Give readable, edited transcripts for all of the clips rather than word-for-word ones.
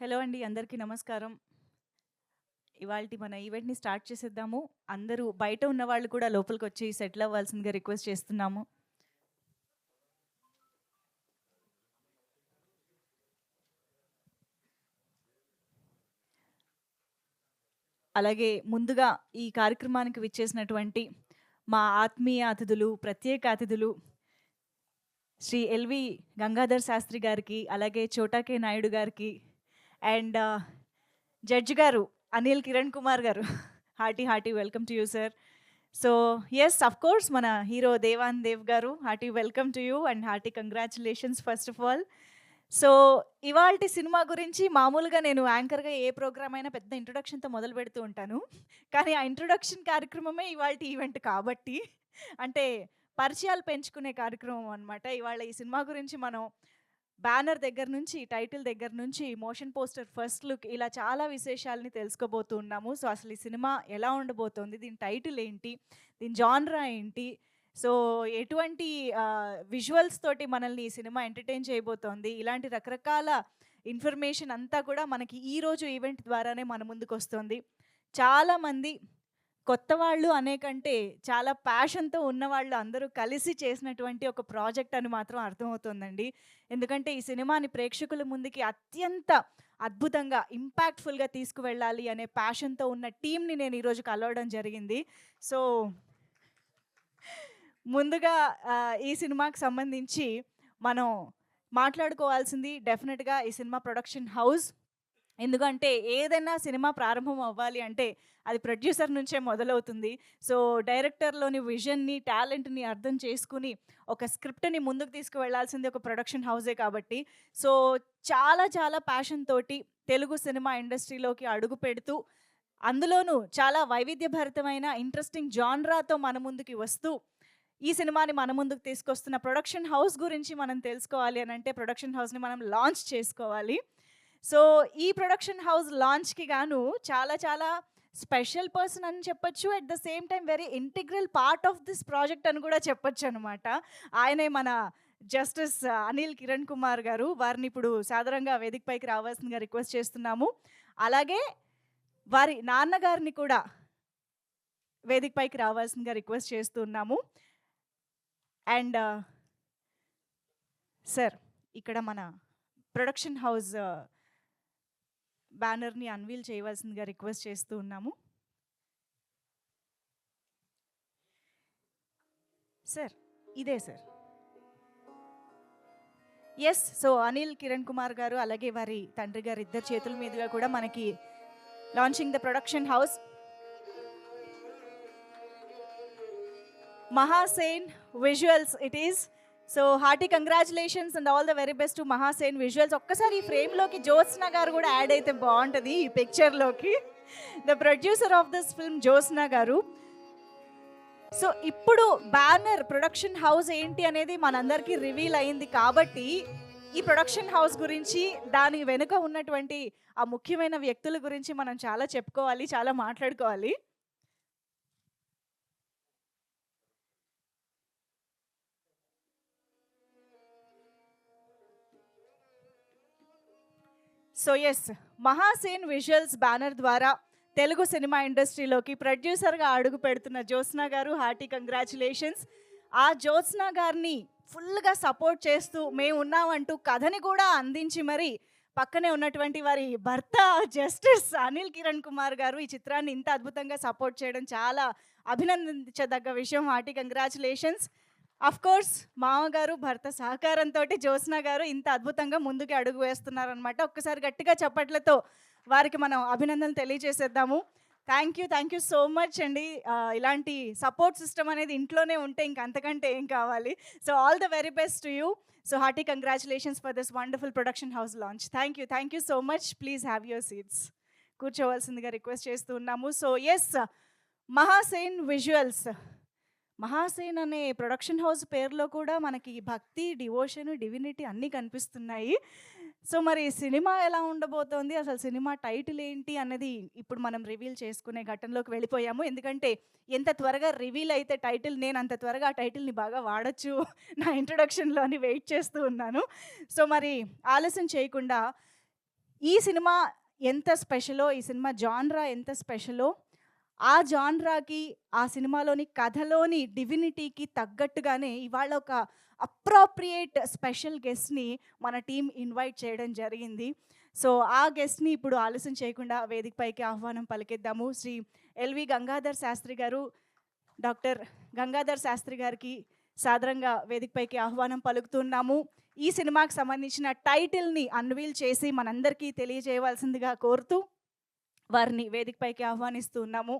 Hello అండి. అందరికీ నమస్కారం. ఇవాల్టి మన ఈవెంట్‌ని స్టార్ట్ చేసేద్దాము. అందరూ బయట ఉన్నవాళ్ళు కూడా లోపలికొచ్చి సెటిల్ అవ్వాల్సిందిగా రిక్వెస్ట్ చేస్తున్నాము. అలాగే ముందుగా ఈ కార్యక్రమానికి విచ్చేసినటువంటి మా ఆత్మీయ అతిథులు, ప్రత్యేక అతిథులు శ్రీ ఎల్వి గంగాధర్ శాస్త్రి గారికి, అలాగే చోటా కె. నాయుడు గారికి అండ్ జడ్జ్ గారు అనిల్ కిరణ్ కుమార్ గారు. Hearty welcome to you sir. So yes, of course మన హీరో దేవాన్ దేవ్ గారు, hearty welcome to you and hearty congratulations first of all. So ఇవాల్టి సినిమా గురించి మామూలుగా నేను యాంకర్‌గా ఏ ప్రోగ్రామ్ అయినా పెద్ద ఇంట్రొడక్షన్‌తో మొదలుపెడుతూ ఉంటాను. కానీ ఆ ఇంట్రొడక్షన్ కార్యక్రమమే ఇవాల్టి ఈవెంట్ కాబట్టి అంటే పరిచయాలు పెంచుకునే కార్యక్రమం అనమాట. ఇవాళ ఈ సినిమా గురించి మనం బ్యానర్ దగ్గర నుంచి, టైటిల్ దగ్గర నుంచి, మోషన్ పోస్టర్ ఫస్ట్ లుక్ ఇలా చాలా విశేషాలని తెలుసుకోబోతూ ఉన్నాము. సో అసలు ఈ సినిమా ఎలా ఉండబోతోంది? దీని టైటిల్ ఏంటి? దీని జాన్రా ఏంటి? సో ఎటువంటి విజువల్స్ తోటి మనల్ని ఈ సినిమా ఎంటర్‌టైన్ చేయబోతోంది? ఇలాంటి రకరకాల ఇన్ఫర్మేషన్ అంతా కూడా మనకి ఈరోజు ఈవెంట్ ద్వారానే మన ముందుకొస్తుంది. చాలామంది కొత్త వాళ్ళు అనే కంటే చాలా ప్యాషన్‌తో ఉన్నవాళ్ళు అందరూ కలిసి చేసినటువంటి ఒక ప్రాజెక్ట్ అని మాత్రం అర్థమవుతోందండి. ఎందుకంటే ఈ సినిమాని ప్రేక్షకుల ముందుకి అత్యంత అద్భుతంగా, ఇంపాక్ట్‌ఫుల్‌గా తీసుకువెళ్ళాలి అనే ప్యాషన్‌తో ఉన్న టీమ్‌ని నేను ఈరోజు కలవడం జరిగింది. సో ముందుగా ఈ సినిమాకి సంబంధించి మనం మాట్లాడుకోవాల్సింది డెఫినెట్‌గా ఈ సినిమా ప్రొడక్షన్ హౌస్. ఎందుకంటే ఏదైనా సినిమా ప్రారంభం అవ్వాలి అంటే అది ప్రొడ్యూసర్ నుంచే మొదలవుతుంది. సో డైరెక్టర్‌లోని విజన్‌ని, టాలెంట్‌ని అర్థం చేసుకొని ఒక స్క్రిప్ట్‌ని ముందుకు తీసుకువెళ్ళాల్సింది ఒక ప్రొడక్షన్ హౌసే కాబట్టి, సో చాలా చాలా ప్యాషన్ తోటి తెలుగు సినిమా ఇండస్ట్రీలోకి అడుగుపెడుతూ, అందులోనూ చాలా వైవిధ్యభరితమైన ఇంట్రెస్టింగ్ జాన్రాతో మన ముందుకి వస్తూ, ఈ సినిమాని మన ముందుకు తీసుకొస్తున్న ప్రొడక్షన్ హౌస్ గురించి మనం తెలుసుకోవాలి అనంటే ప్రొడక్షన్ హౌస్‌ని మనం లాంచ్ చేసుకోవాలి. సో ఈ ప్రొడక్షన్ హౌస్ లాంచ్‌కి గాను చాలా చాలా స్పెషల్ పర్సన్ అని చెప్పొచ్చు. At the same time very integral part of this project అని కూడా చెప్పొచ్చనమాట. ఆయనే మన జస్టిస్ అనిల్ కిరణ్ కుమార్ గారు. వారిని ఇప్పుడు సాదరంగా వేదిక పైకి రావాల్సిందిగా రిక్వెస్ట్ చేస్తున్నాము. అలాగే వారి నాన్నగారిని కూడా వేదిక పైకి రావాల్సిందిగా రిక్వెస్ట్ చేస్తున్నాము. అండ్ సార్, ఇక్కడ మన ప్రొడక్షన్ హౌస్ బ్యానర్‌ని అన్వీల్ చేయవలసిందిగా రిక్వెస్ట్ చేస్తూ ఉన్నాము. సార్, ఇదే sir. Yes. So Anil Kiran Kumar గారు అలాగే వారి తండ్రి గారు ఇద్దరి చేతుల మీదుగా కూడా మనకి launching the production house. Mahasen Visuals it is. So hearty congratulations and all the very best to Mahasen visuals. ఒక్కసారి ఈ ఫ్రేమ్‌లోకి జ్యోత్స్న గారు కూడా యాడ్ అయితే బాగుంటుంది ఈ పిక్చర్‌లోకి. The producer of this film Jyotsna garu. So ఇప్పుడు బ్యానర్ ప్రొడక్షన్ హౌస్ ఏంటి అనేది మనందరికీ రివీల్ అయింది కాబట్టి, ఈ ప్రొడక్షన్ హౌస్ గురించి, దాని వెనుక ఉన్నటువంటి ఆ ముఖ్యమైన వ్యక్తుల గురించి మనం చాలా చెప్పుకోవాలి, చాలా మాట్లాడుకోవాలి. So yes, Mahasen visuals banner ద్వారా తెలుగు సినిమా ఇండస్ట్రీలోకి ప్రొడ్యూసర్‌గా అడుగు పెడుతున్న జ్యోత్స్న గారు, హార్టీ కంగ్రాచులేషన్స్. ఆ జ్యోత్స్న గారిని ఫుల్‌గా సపోర్ట్ చేస్తూ మేమున్నామంటూ కథని కూడా అందించి మరి పక్కనే ఉన్నటువంటి వారి భర్త జస్టిస్ అనిల్ కిరణ్ కుమార్ గారు ఈ చిత్రాన్ని ఇంత అద్భుతంగా సపోర్ట్ చేయడం చాలా అభినందించదగ్గ విషయం. Hearty congratulations. కోర్స్ మామగారు, భర్త సహకారంతో జ్యోత్స్న గారు ఇంత అద్భుతంగా ముందుకు అడుగు వేస్తున్నారనమాట. ఒక్కసారి గట్టిగా చప్పట్లతో వారికి మనం అభినందనలు తెలియజేసేద్దాము. థ్యాంక్ యూ సో మచ్ అండి. ఇలాంటి సపోర్ట్ సిస్టమ్ అనేది ఇంట్లోనే ఉంటే ఇంక అంతకంటే ఏం కావాలి. So all the very best to you. So hearty congratulations for this wonderful production house launch. Thank you so much. Please have your seats. కూర్చోవలసిందిగా రిక్వెస్ట్ చేస్తూ ఉన్నాము. So yes, Mahasen visuals. Mahasen అనే ప్రొడక్షన్ హౌస్ పేరులో కూడా మనకి భక్తి, డివోషన్, డివినిటీ అన్నీ కనిపిస్తున్నాయి. సో మరి సినిమా ఎలా ఉండబోతోంది, అసలు సినిమా టైటిల్ ఏంటి అన్నది ఇప్పుడు మనం రివీల్ చేసుకునే ఘట్టంలోకి వెళ్ళిపోయాము. ఎందుకంటే ఎంత త్వరగా రివీల్ అయితే టైటిల్, నేను అంత త్వరగా ఆ టైటిల్ని బాగా వాడచ్చు నా ఇంట్రొడక్షన్లో అని వెయిట్ చేస్తూ ఉన్నాను. సో మరి ఆలస్యం చేయకుండా ఈ సినిమా ఎంత స్పెషలో, ఈ సినిమా జాన్రా ఎంత స్పెషలో, ఆ జాన్రాకి, ఆ సినిమాలోని కథలోని డివినిటీకి తగ్గట్టుగానే ఇవాళ ఒక అప్రోప్రియేట్ స్పెషల్ గెస్ట్‌ని మన టీమ్ ఇన్వైట్ చేయడం జరిగింది. సో, ఆ గెస్ట్‌ని ఇప్పుడు ఆలస్యం చేయకుండా వేదికపైకి ఆహ్వానం పలికిద్దాము. శ్రీ ఎల్వి గంగాధర్ శాస్త్రి గారు, డాక్టర్ గంగాధర్ శాస్త్రి గారికి సాదరంగా వేదికపైకి ఆహ్వానం పలుకుతున్నాము. ఈ సినిమాకి సంబంధించిన టైటిల్‌ని అన్వీల్ చేసి మనందరికీ తెలియజేయవలసిందిగా కోరుతూ వారిని వేదికపైకి ఆహ్వానిస్తూ ఉన్నాము.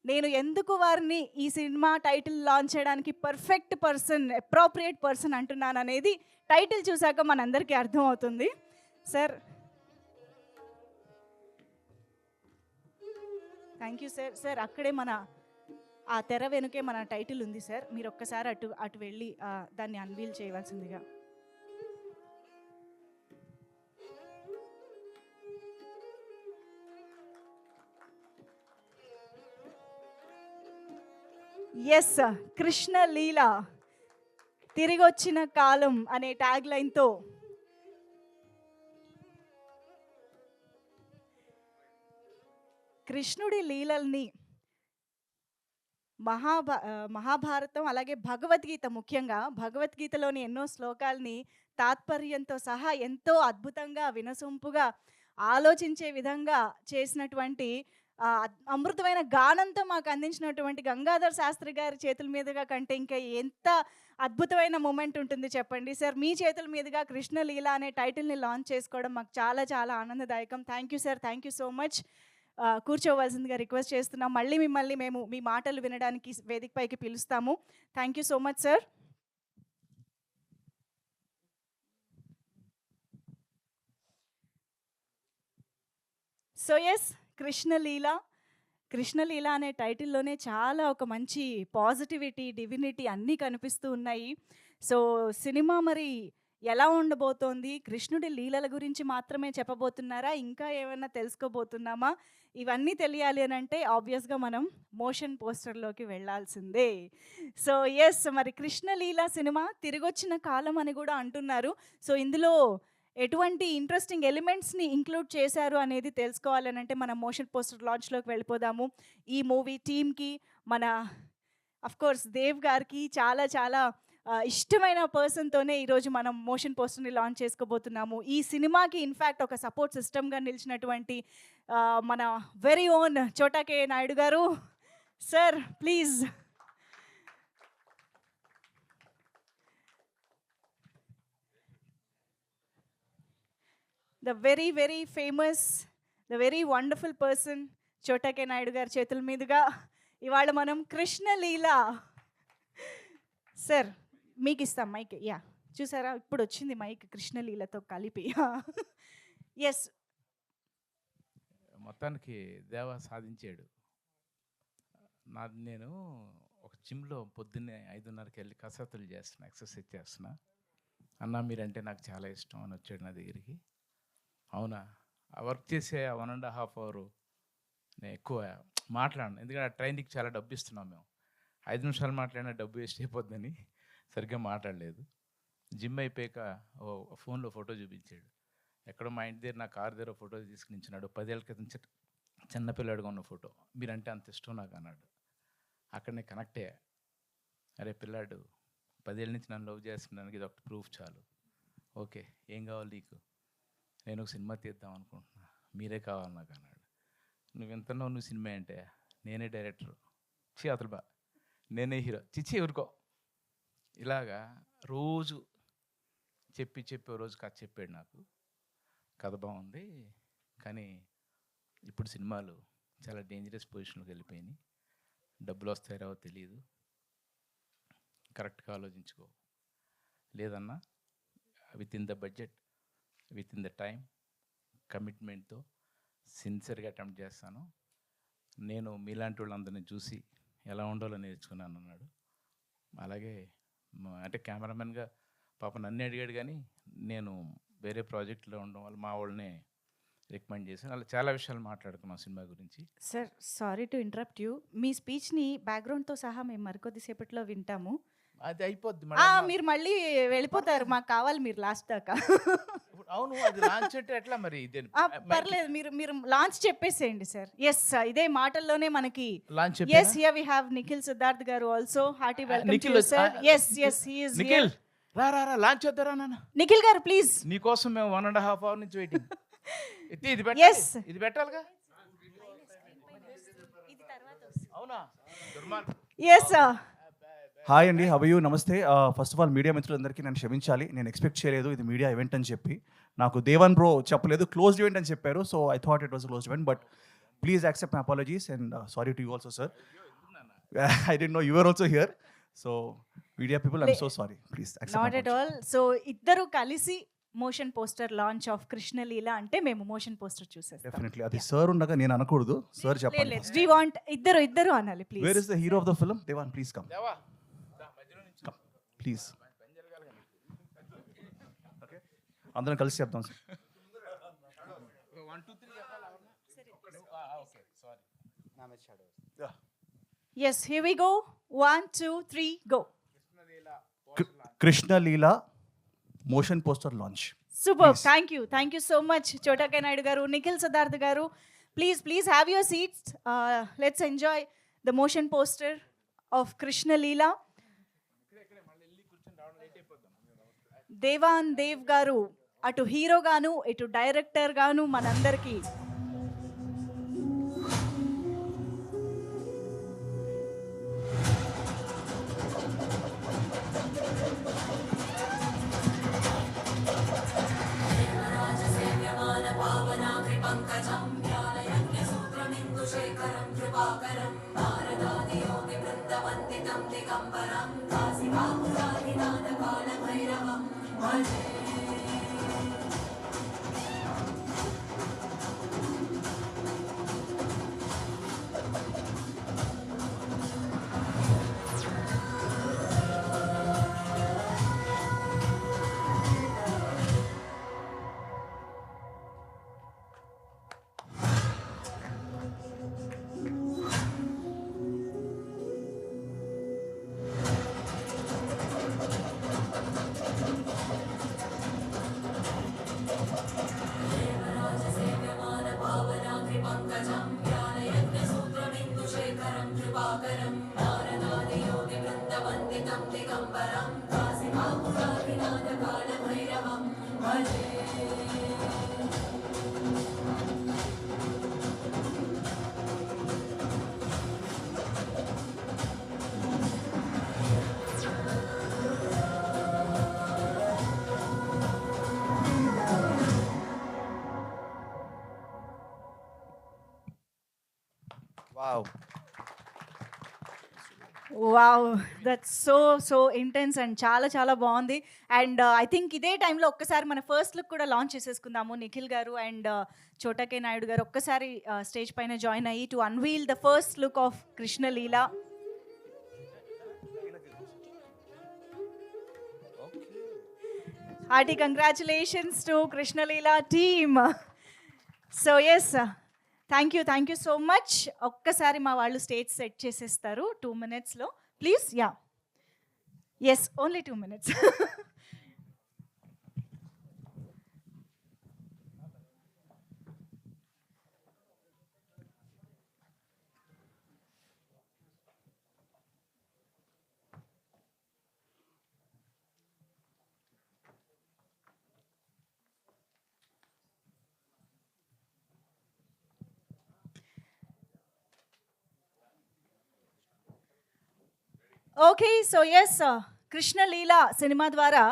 నేను ఎందుకు వారిని ఈ సినిమా టైటిల్ లాంచ్ చేయడానికి పర్ఫెక్ట్ పర్సన్, అప్రోప్రియేట్ పర్సన్ అంటున్నాననేది టైటిల్ చూసాక మనందరికీ అర్థమవుతుంది. Sir, thank you sir. Sir, అక్కడే మన ఆ తెర వెనుకే మన టైటిల్ ఉంది సార్. మీరు ఒక్కసారి అటు వెళ్ళి దాన్ని అన్వీల్ చేయవలసిందిగా. ఎస్, కృష్ణ లీల తిరిగొచ్చిన కాలం అనే ట్యాగ్ లైన్తో కృష్ణుడి లీలల్ని మహాభారతం అలాగే భగవద్గీత, ముఖ్యంగా భగవద్గీతలోని ఎన్నో శ్లోకాల్ని తాత్పర్యంతో సహా ఎంతో అద్భుతంగా వినసొంపుగా ఆలోచించే విధంగా చేసినటువంటి అమృతమైన గానంతో మాకు అందించినటువంటి గంగాధర్ శాస్త్రి గారి చేతుల మీదుగా కంటే ఇంకా ఎంత అద్భుతమైన మూమెంట్ ఉంటుంది చెప్పండి సార్. మీ చేతుల మీదుగా కృష్ణలీల అనే టైటిల్ని లాంచ్ చేసుకోవడం మాకు చాలా చాలా ఆనందదాయకం. Thank you sir, thank you so much. కూర్చోవలసిందిగా రిక్వెస్ట్ చేస్తున్నాం. మళ్ళీ మిమ్మల్ని మేము మీ మాటలు వినడానికి వేదికపైకి పిలుస్తాము. Thank you so much sir. So yes, Krishna Leela అనే టైటిల్లోనే చాలా ఒక మంచి పాజిటివిటీ, డివినిటీ అన్నీ కనిపిస్తూ ఉన్నాయి. సో సినిమా మరి ఎలా ఉండబోతోంది? కృష్ణుడి లీలల గురించి మాత్రమే చెప్పబోతున్నారా? ఇంకా ఏమైనా తెలుసుకోబోతున్నామా? ఇవన్నీ తెలియాలి అని అంటే ఆబ్వియస్గా మనం మోషన్ పోస్టర్లోకి వెళ్ళాల్సిందే. సో ఎస్, మరి కృష్ణలీల సినిమా తిరిగొచ్చిన కాలం అని కూడా అంటున్నారు. సో ఇందులో ఎటువంటి ఇంట్రెస్టింగ్ ఎలిమెంట్స్ని ఇంక్లూడ్ చేశారు అనేది తెలుసుకోవాలని అంటే మనం మోషన్ పోస్టర్ లాంచ్లోకి వెళ్ళిపోదాము. ఈ మూవీ టీమ్కి, మన అఫ్కోర్స్ దేవ్ గారికి చాలా చాలా ఇష్టమైన పర్సన్తోనే ఈరోజు మనం మోషన్ పోస్టర్ని లాంచ్ చేసుకోబోతున్నాము. ఈ సినిమాకి ఇన్ఫ్యాక్ట్ ఒక సపోర్ట్ సిస్టమ్గా నిలిచినటువంటి మన వెరీ ఓన్ చోటా కే నాయుడు గారు. Sir please. The very very famous, the very wonderful person చోటా కే నాయుడు గారి చేతుల మీదుగా ఇవాళ మనం కృష్ణలీల. సార్ మీకు ఇస్తాం మైక్. యా, చూసారా ఇప్పుడు వచ్చింది మైక్ కృష్ణలీలతో కలిపి. ఎస్, మొత్తానికి దేవ సాధించాడు. నేను ఒక జిమ్లో పొద్దున్నే 5:30కి వెళ్ళి కసరత్తులు చేస్తున్నా, ఎక్సర్సైజ్ చేస్తున్నా. అన్న మీరంటే నాకు చాలా ఇష్టం అని వచ్చాడు నా దగ్గరికి. అవునా, ఆ వర్క్ చేసే 1.5 అవర్ నేను ఎక్కువ మాట్లాడను, ఎందుకంటే ఆ ట్రైనింగ్కి చాలా డబ్బు ఇస్తున్నాం మేము. 5 నిమిషాలు మాట్లాడినా డబ్బు వేస్ట్ అయిపోద్దని సరిగ్గా మాట్లాడలేదు. జిమ్ అయిపోయాక ఫోన్లో ఫోటో చూపించాడు. ఎక్కడో మా ఇంటి దగ్గర నా కారు దగ్గర ఫోటో తీసుకుని ఇచ్చినాడు. 10 ఏళ్ళ క్రితం చిన్నపిల్లాడుగా ఉన్న ఫోటో. మీరంటే అంత ఇష్టం నాకు అన్నాడు. అక్కడనే కనెక్ట్ అయ్యా. అరే పిల్లాడు 10 ఏళ్ళ నుంచి నన్ను లవ్ చేస్తున్నానికి ఇది ఒకటి ప్రూఫ్ చాలు. ఓకే, ఏం కావాలి నీకు? నేను ఒక సినిమా తీద్దాం అనుకుంటున్నా, మీరే కావాలి నాకు అన్నాడు. నువ్వు ఎంతన్నావు, నువ్వు సినిమా అంటే నేనే డైరెక్టరు, అతలు బా నేనే హీరో, చిచ్చి ఊరుకో. ఇలాగా రోజు చెప్పి ఓ రోజు కథ చెప్పాడు నాకు. కథ బాగుంది, కానీ ఇప్పుడు సినిమాలు చాలా డేంజరస్ పొజిషన్లోకి వెళ్ళిపోయినాయి. డబ్బులు వస్తాయో రావో తెలియదు, కరెక్ట్గా ఆలోచించుకో. లేదన్నా within the budget, within the time, కమిట్మెంట్తో సిన్సియర్గా అటెంప్ట్ చేస్తాను. నేను మీలాంటి వాళ్ళందరినీ చూసి ఎలా ఉండాలో నేర్చుకున్నాను అన్నాడు. అలాగే అంటే కెమెరామెన్గా పాప నన్ను అడిగాడు, కానీ నేను వేరే ప్రాజెక్ట్లో ఉండడం వల్ల మా వాళ్ళని రికమెండ్ చేశాను. అలా చాలా విషయాలు మాట్లాడుకున్నాం సినిమా గురించి. Sir sorry to interrupt you. మీ స్పీచ్ని బ్యాక్గ్రౌండ్తో సహా మేము మరికొద్దిసేపట్లో వింటాము. అది అయిపోద్ది ఆ! మళ్ళీ మీరు మళ్ళీ వెళ్ళిపోతారు. మాకు కావాలి మీరు లాస్ట్ దాకా. అవును. అది లాంచ్ అంటే ఎట్లా మరి ఇది ఆ! పర్లేదు. మీరు మీరు లాంచ్ చెప్పేసేయండి సార్. యెస్. ఇదే మాటల్లోనే మనకి లాంచ్ చెప్పేనా? Yes. Here we have Nikhil Siddharth garu also. Hearty welcome to Nikhil you sir. Yes. Yes. He is Nikhil here. రా రా రా లాంచ్ చేద్దారా నాన్న. నిఖిల్ గారు ప్లీజ్. నీకోసం మేము 1.5 అవర్ నుంచి వెయిటింగ్. ఇది పెట్టాలి. యెస్. ఇది పెట్టాలిగా. అవునా? దుర్మార్గం. యెస్. హాయ్ అండి, హవ్ యూ, నమస్తే. ఫస్ట్ ఆఫ్ ఆల్ మీడియా మిత్రులందరికీ నన్ను క్షమించాలి. నేను ఎక్స్పెక్ట్ చేయలేదు ఇది మీడియా ఈవెంట్ అని చెప్పి. నాకు దేవన్ బ్రో చెప్పలేదు, క్లోజ్డ్ ఈవెంట్ అని చెప్పారు. So I thought it was closed event, but please accept my apologies and sorry to you also sir. I don't know you are also here. So media people, I'm so sorry. Please accept. Not at all. So ఇద్దరు కలిసి motion poster launch of Krishnaleela అంటే మేము motion poster చూసేస్తాం. Definitely అది sir ఉండగా నేను అనకూడదు. Sir చెప్పండి. వి వాంట్ ఇద్దరు అనాలి please. Where is the hero of the film? Devan please come. Deva దా మధ్యలో నుంచి ప్లీజ్ అందరం కలిసి చెప్దాం సార్. 1 2 3 చెప్పాలా? Okay sorry. Yes here we go. 1 2 3 go. Krishna Leela motion poster launch. Super. Thank you so much Chota K Naidu garu, Nikhil Siddharth garu. Please have your seats. Let's enjoy the motion poster of Krishna Leela. Devan Dev garu అటు hero గాను ఇటు డైరెక్టర్ గాను మనందరికీ wow, that's so intense and చాలా బాగుంది. And I think ఇదే టైంలో ఒక్కసారి మన ఫస్ట్ లుక్ కూడా లాంచ్ చేసేసుకుందాము. నిఖిల్ గారు అండ్ చోటాకే నాయుడు గారు ఒక్కసారి స్టేజ్ పైన జాయిన్ అయ్యి to unveil the first look of Krishna Leela. Hearty congratulations to Krishna Leela team. So yes, thank you so much. ఒక్కసారి మా వాళ్ళు స్టేజ్ సెట్ చేసేస్తారు 2 minutesలో ప్లీజ్. Yeah yes, only 2 minutes. Okay, so yes, Krishna Leela cinema ద్వారా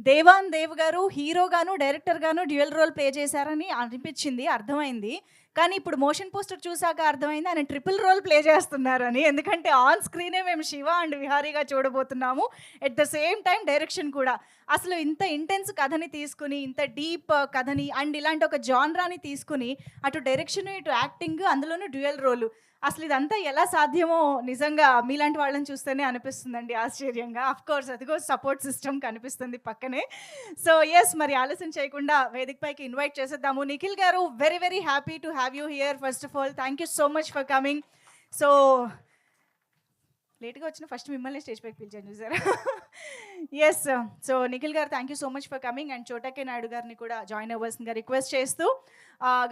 దేవాన్ దేవ్ గారు హీరోగాను డైరెక్టర్గాను డ్యూయల్ రోల్ ప్లే చేశారని అనిపించింది, అర్థమైంది. కానీ ఇప్పుడు మోషన్ పోస్టర్ చూసాక అర్థమైంది ఆయన ట్రిపుల్ రోల్ ప్లే చేస్తున్నారని. ఎందుకంటే ఆన్ స్క్రీనే మేము శివ అండ్ విహారీగా చూడబోతున్నాము. At the same time direction కూడా. అసలు ఇంత ఇంటెన్స్ కథని తీసుకుని, ఇంత డీప్ కథని అండ్ ఇలాంటి ఒక జాన్రాని తీసుకుని అటు డైరెక్షన్ ఇటు యాక్టింగ్, అందులోనూ డ్యూయల్ రోలు, అసలు ఇదంతా ఎలా సాధ్యమో నిజంగా మీలాంటి వాళ్ళని చూస్తేనే అనిపిస్తుందండి ఆశ్చర్యంగా. అఫ్ కోర్స్ అదిగో సపోర్ట్ సిస్టమ్ కనిపిస్తుంది పక్కనే. సో ఎస్, మరి ఆలస్యం చేయకుండా వేదిక పైకి ఇన్వైట్ చేసేద్దాము. నిఖిల్ గారు, very happy to have you here. First of all thank you so much for coming. So లేట్‌గా వచ్చిన ఫస్ట్ మిమ్మల్ని స్టేజ్ పైకి పిలిచాను చూసారా? యెస్. సో నిఖిల్ గారు thank you so much for coming and చోటా నాయుడు గారిని కూడా జాయిన్ అవ్వాల్సిందిగా రిక్వెస్ట్ చేస్తూ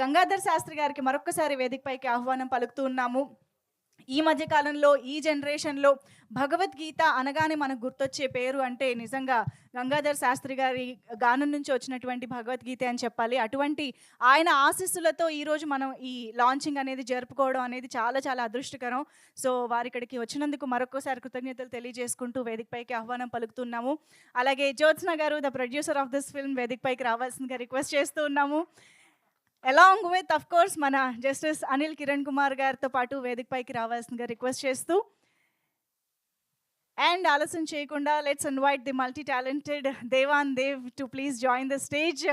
గంగాధర్ శాస్త్రి గారికి మరొక్కసారి వేదిక పైకి ఆహ్వానం పలుకుతూ ఉన్నాము. ఈ మధ్య కాలంలో ఈ జనరేషన్‌లో భగవద్గీత అనగానే మనకు గుర్తొచ్చే పేరు అంటే నిజంగా గంగాధర్ శాస్త్రి గారి గానం నుంచి వచ్చినటువంటి భగవద్గీత అని చెప్పాలి. అటువంటి ఆయన ఆశీస్సులతో ఈరోజు మనం ఈ లాంచింగ్ అనేది జరుపుకోవడం అనేది చాలా చాలా అదృష్టకరం. సో వారిక్కడికి వచ్చినందుకు మరొక్కసారి కృతజ్ఞతలు తెలియజేసుకుంటూ వేదికపైకి ఆహ్వానం పలుకుతున్నాము. అలాగే Jyotsna garu the producer of this film వేదికపైకి రావాల్సిందిగా రిక్వెస్ట్ చేస్తూ ఉన్నాము. అలాంగ్ విత్ అఫ్ కోర్స్ మన జస్టిస్ అనిల్ కిరణ్ కుమార్ గారితో పాటు వేదికపైకి రావాల్సిందిగా రిక్వెస్ట్ చేస్తూ అండ్ ఆలస్యం చేయకుండా let's invite the multi talented Devan Dev to please join the stage.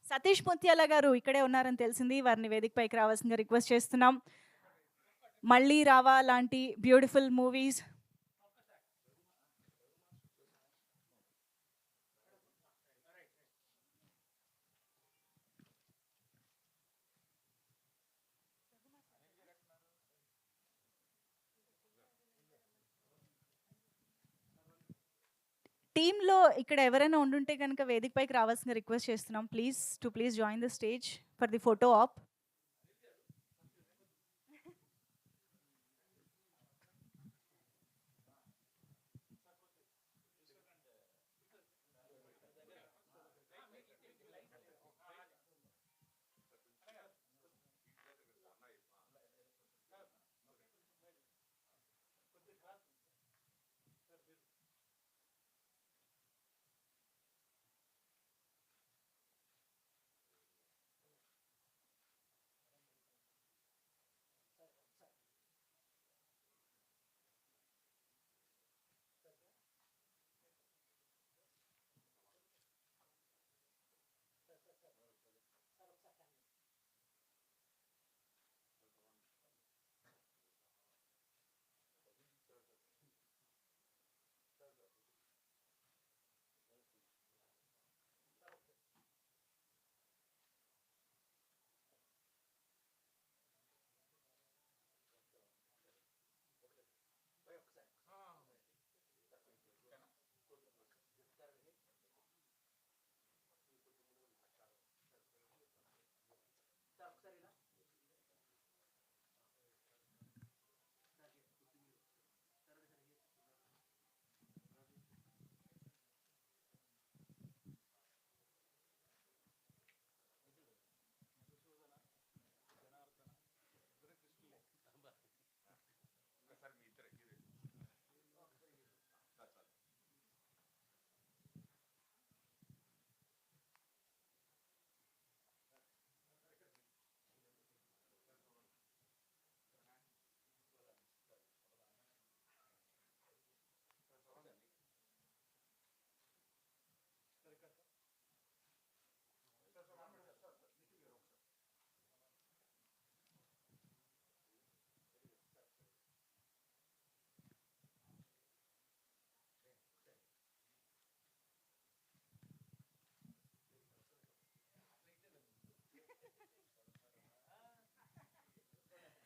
Satish Muthyala garu ఇక్కడే ఉన్నారని తెలిసింది. వారిని వేదికపైకి రావాల్సిందిగా రిక్వెస్ట్ చేస్తున్నాం. మళ్ళీ రావా లాంటి బ్యూటిఫుల్ మూవీస్ టీంలో ఇక్కడ ఎవరైనా ఉండుంటే కనుక వేదికపైకి రావాల్సిందిగా రిక్వెస్ట్ చేస్తున్నాం. Please join the stage for the photo op.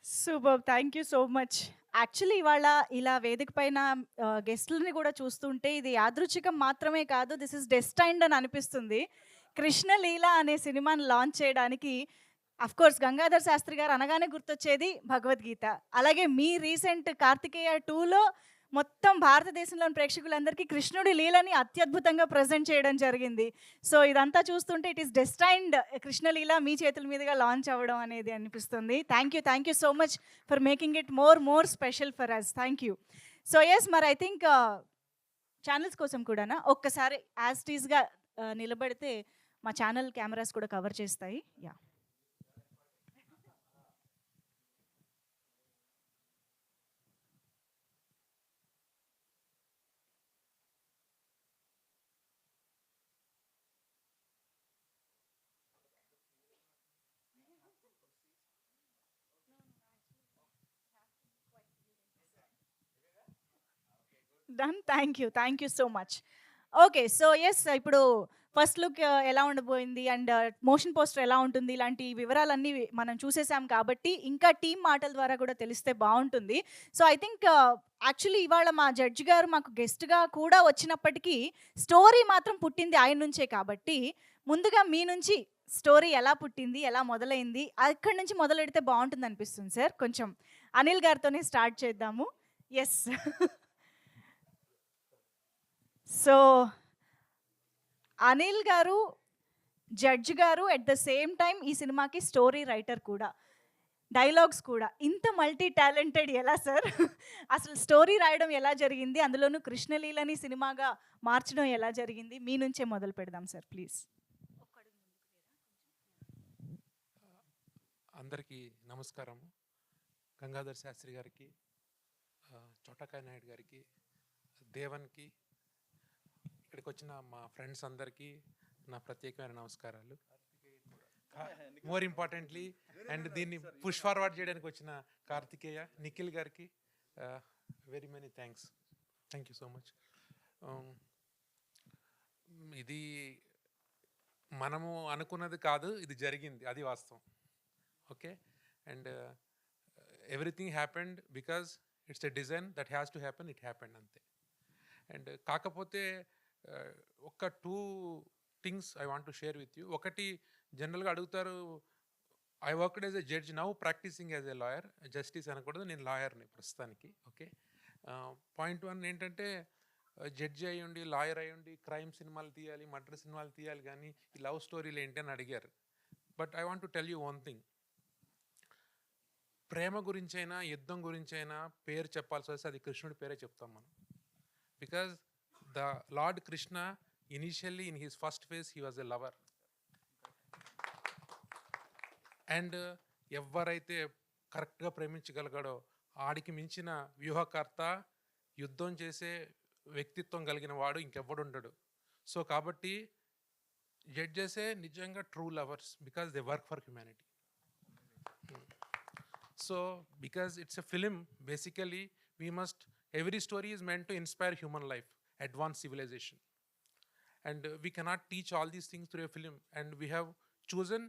Super. Thank you so much. Actually ఇవాళ ఇలా వేదిక పైన గెస్ట్‌లని కూడా చూస్తుంటే ఇది యాదృచ్ఛికం మాత్రమే కాదు. దిస్ ఈస్ డెస్టైన్డ్ అని అనిపిస్తుంది. 'కృష్ణలీల' అనే సినిమాని లాంచ్ చేయడానికి అఫ్‌కోర్స్ గంగాధర్ శాస్త్రి గారు అనగానే గుర్తొచ్చేది భగవద్గీత. అలాగే మీ రీసెంట్ 'కార్తికేయ 2లో' మొత్తం భారతదేశంలోని ప్రేక్షకులందరికీ కృష్ణుడి లీలని అత్యద్భుతంగా ప్రెజెంట్ చేయడం జరిగింది. సో ఇదంతా చూస్తుంటే ఇట్ ఈస్ డెస్టైన్డ్ కృష్ణలీల మీ చేతుల మీదుగా లాంచ్ అవ్వడం అనేది అనిపిస్తుంది. Thank you so much for making it more special for us. Thank you. So yes మరి ఐ థింక్ ఛానల్స్ కోసం కూడానా ఒక్కసారి యాజ్ టీజ్గా నిలబడితే మా ఛానల్ కెమెరాస్ కూడా కవర్ చేస్తాయి. Yeah. Done. Thank you so much. Okay. So yes, ఇప్పుడు ఫస్ట్ లుక్ ఎలా ఉండబోయింది అండ్ మోషన్ పోస్టర్ ఎలా ఉంటుంది, ఇలాంటి వివరాలన్నీ మనం చూసేసాం కాబట్టి ఇంకా టీమ్ మాటల ద్వారా కూడా తెలిస్తే బాగుంటుంది. సో ఐ థింక్ యాక్చువల్లీ ఇవాళ మా జడ్జి గారు మాకు గెస్ట్గా కూడా వచ్చినప్పటికీ స్టోరీ మాత్రం పుట్టింది ఆయన నుంచే కాబట్టి ముందుగా మీ నుంచి స్టోరీ ఎలా పుట్టింది, ఎలా మొదలైంది, అక్కడి నుంచి మొదలెడితే బాగుంటుంది అనిపిస్తుంది సార్. కొంచెం అనిల్ గారితోనే స్టార్ట్ చేద్దాము. ఎస్. సో అనిల్ గారు జడ్జ్ గారు ఎట్ ద సేమ్ టైం ఈ సినిమాకి స్టోరీ రైటర్ కూడా, డైలాగ్స్ కూడా. ఇంత మల్టీ టాలెంటెడ్ ఎలా సార్? అసలు స్టోరీ రాయడం ఎలా జరిగింది, అందులోనూ కృష్ణలీలని సినిమాగా మార్చడం ఎలా జరిగింది? మీ నుంచే మొదలు పెడదాం సార్ ప్లీజ్. అందరికీ నమస్కారం. గంగాధర్ శాస్త్రి గారికి, చోటకాయ నాయుడు గారికి, దేవన్కి, ఇక్కడికి వచ్చిన మా ఫ్రెండ్స్ అందరికీ నా ప్రత్యేకమైన నమస్కారాలు. మోర్ ఇంపార్టెంట్లీ అండ్ దీన్ని పుష్ ఫార్వర్డ్ చేయడానికి వచ్చిన కార్తికేయ, నిఖిల్ గారికి very many thanks. Thank you so much. ఇది మనము అనుకున్నది కాదు, ఇది జరిగింది, అది వాస్తవం. Okay, and everything happened because it's a design that has to happen, it happened అంతే. అండ్ కాకపోతే ఒక 2 things I want to share with you. ఒకటి, జనరల్గా అడుగుతారు, I worked as a judge, now practising as a lawyer. Justice అనకూడదు, నేను లాయర్ని ప్రస్తుతానికి. ఓకే, పాయింట్ 1 ఏంటంటే, జడ్జి అయ్యుండి, లాయర్ అయ్యుండి, క్రైమ్ సినిమాలు తీయాలి, మర్డర్ సినిమాలు తీయాలి, కానీ ఈ లవ్ స్టోరీలు ఏంటి అని అడిగారు. But I want to tell you one thing. ప్రేమ గురించైనా యుద్ధం గురించైనా పేరు చెప్పాల్సి వస్తే అది కృష్ణుడి పేరే చెప్తాం మనం. Because the lord Krishna initially in his first phase he was a lover. And ఎవరైతే కరెక్ట్గా ప్రేమించగలిగాడో ఆడికి మించిన వ్యూహకర్త, యుద్ధం చేసే వ్యక్తిత్వం కలిగిన వాడు ఇంకెవ్వడు ఉండడు. సో కాబట్టి జడ్జెసే నిజంగా true lovers because they work for humanity. So because it's a film, basically we must, every story is meant to inspire human life, advance civilization, and we cannot teach all these things through a film, and we have chosen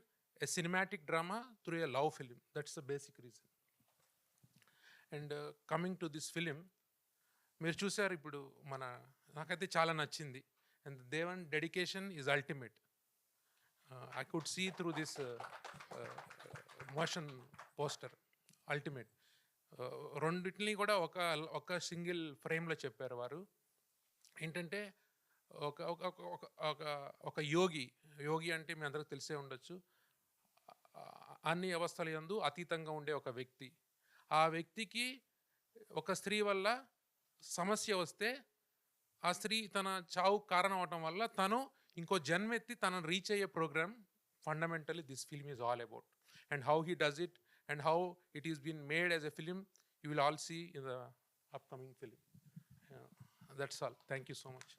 a cinematic drama through a love film. That's the basic reason. And coming to this film, మీరు చూసారు ఇప్పుడు నాకైతే చాలా నచ్చింది. And Devan dedication is ultimate. I could see through this motion poster, ultimate. రెండింటిని కూడా ఒక single ఫ్రేమ్లో చెప్పారు వారు. ఏంటంటే ఒక యోగి అంటే మీ అందరికి తెలిసే ఉండొచ్చు. అన్ని అవస్థల యందు అతీతంగా ఉండే ఒక వ్యక్తి. ఆ వ్యక్తికి ఒక స్త్రీ వల్ల సమస్య వస్తే, ఆ స్త్రీ తన చావుకు కారణం అవటం వల్ల తను ఇంకో జన్మెత్తి తనను రీచ్ అయ్యే programme fundamentally this film is all about. And how he does it and how it is been made as a film, you will all see in the upcoming film. That's all. Thank you so much.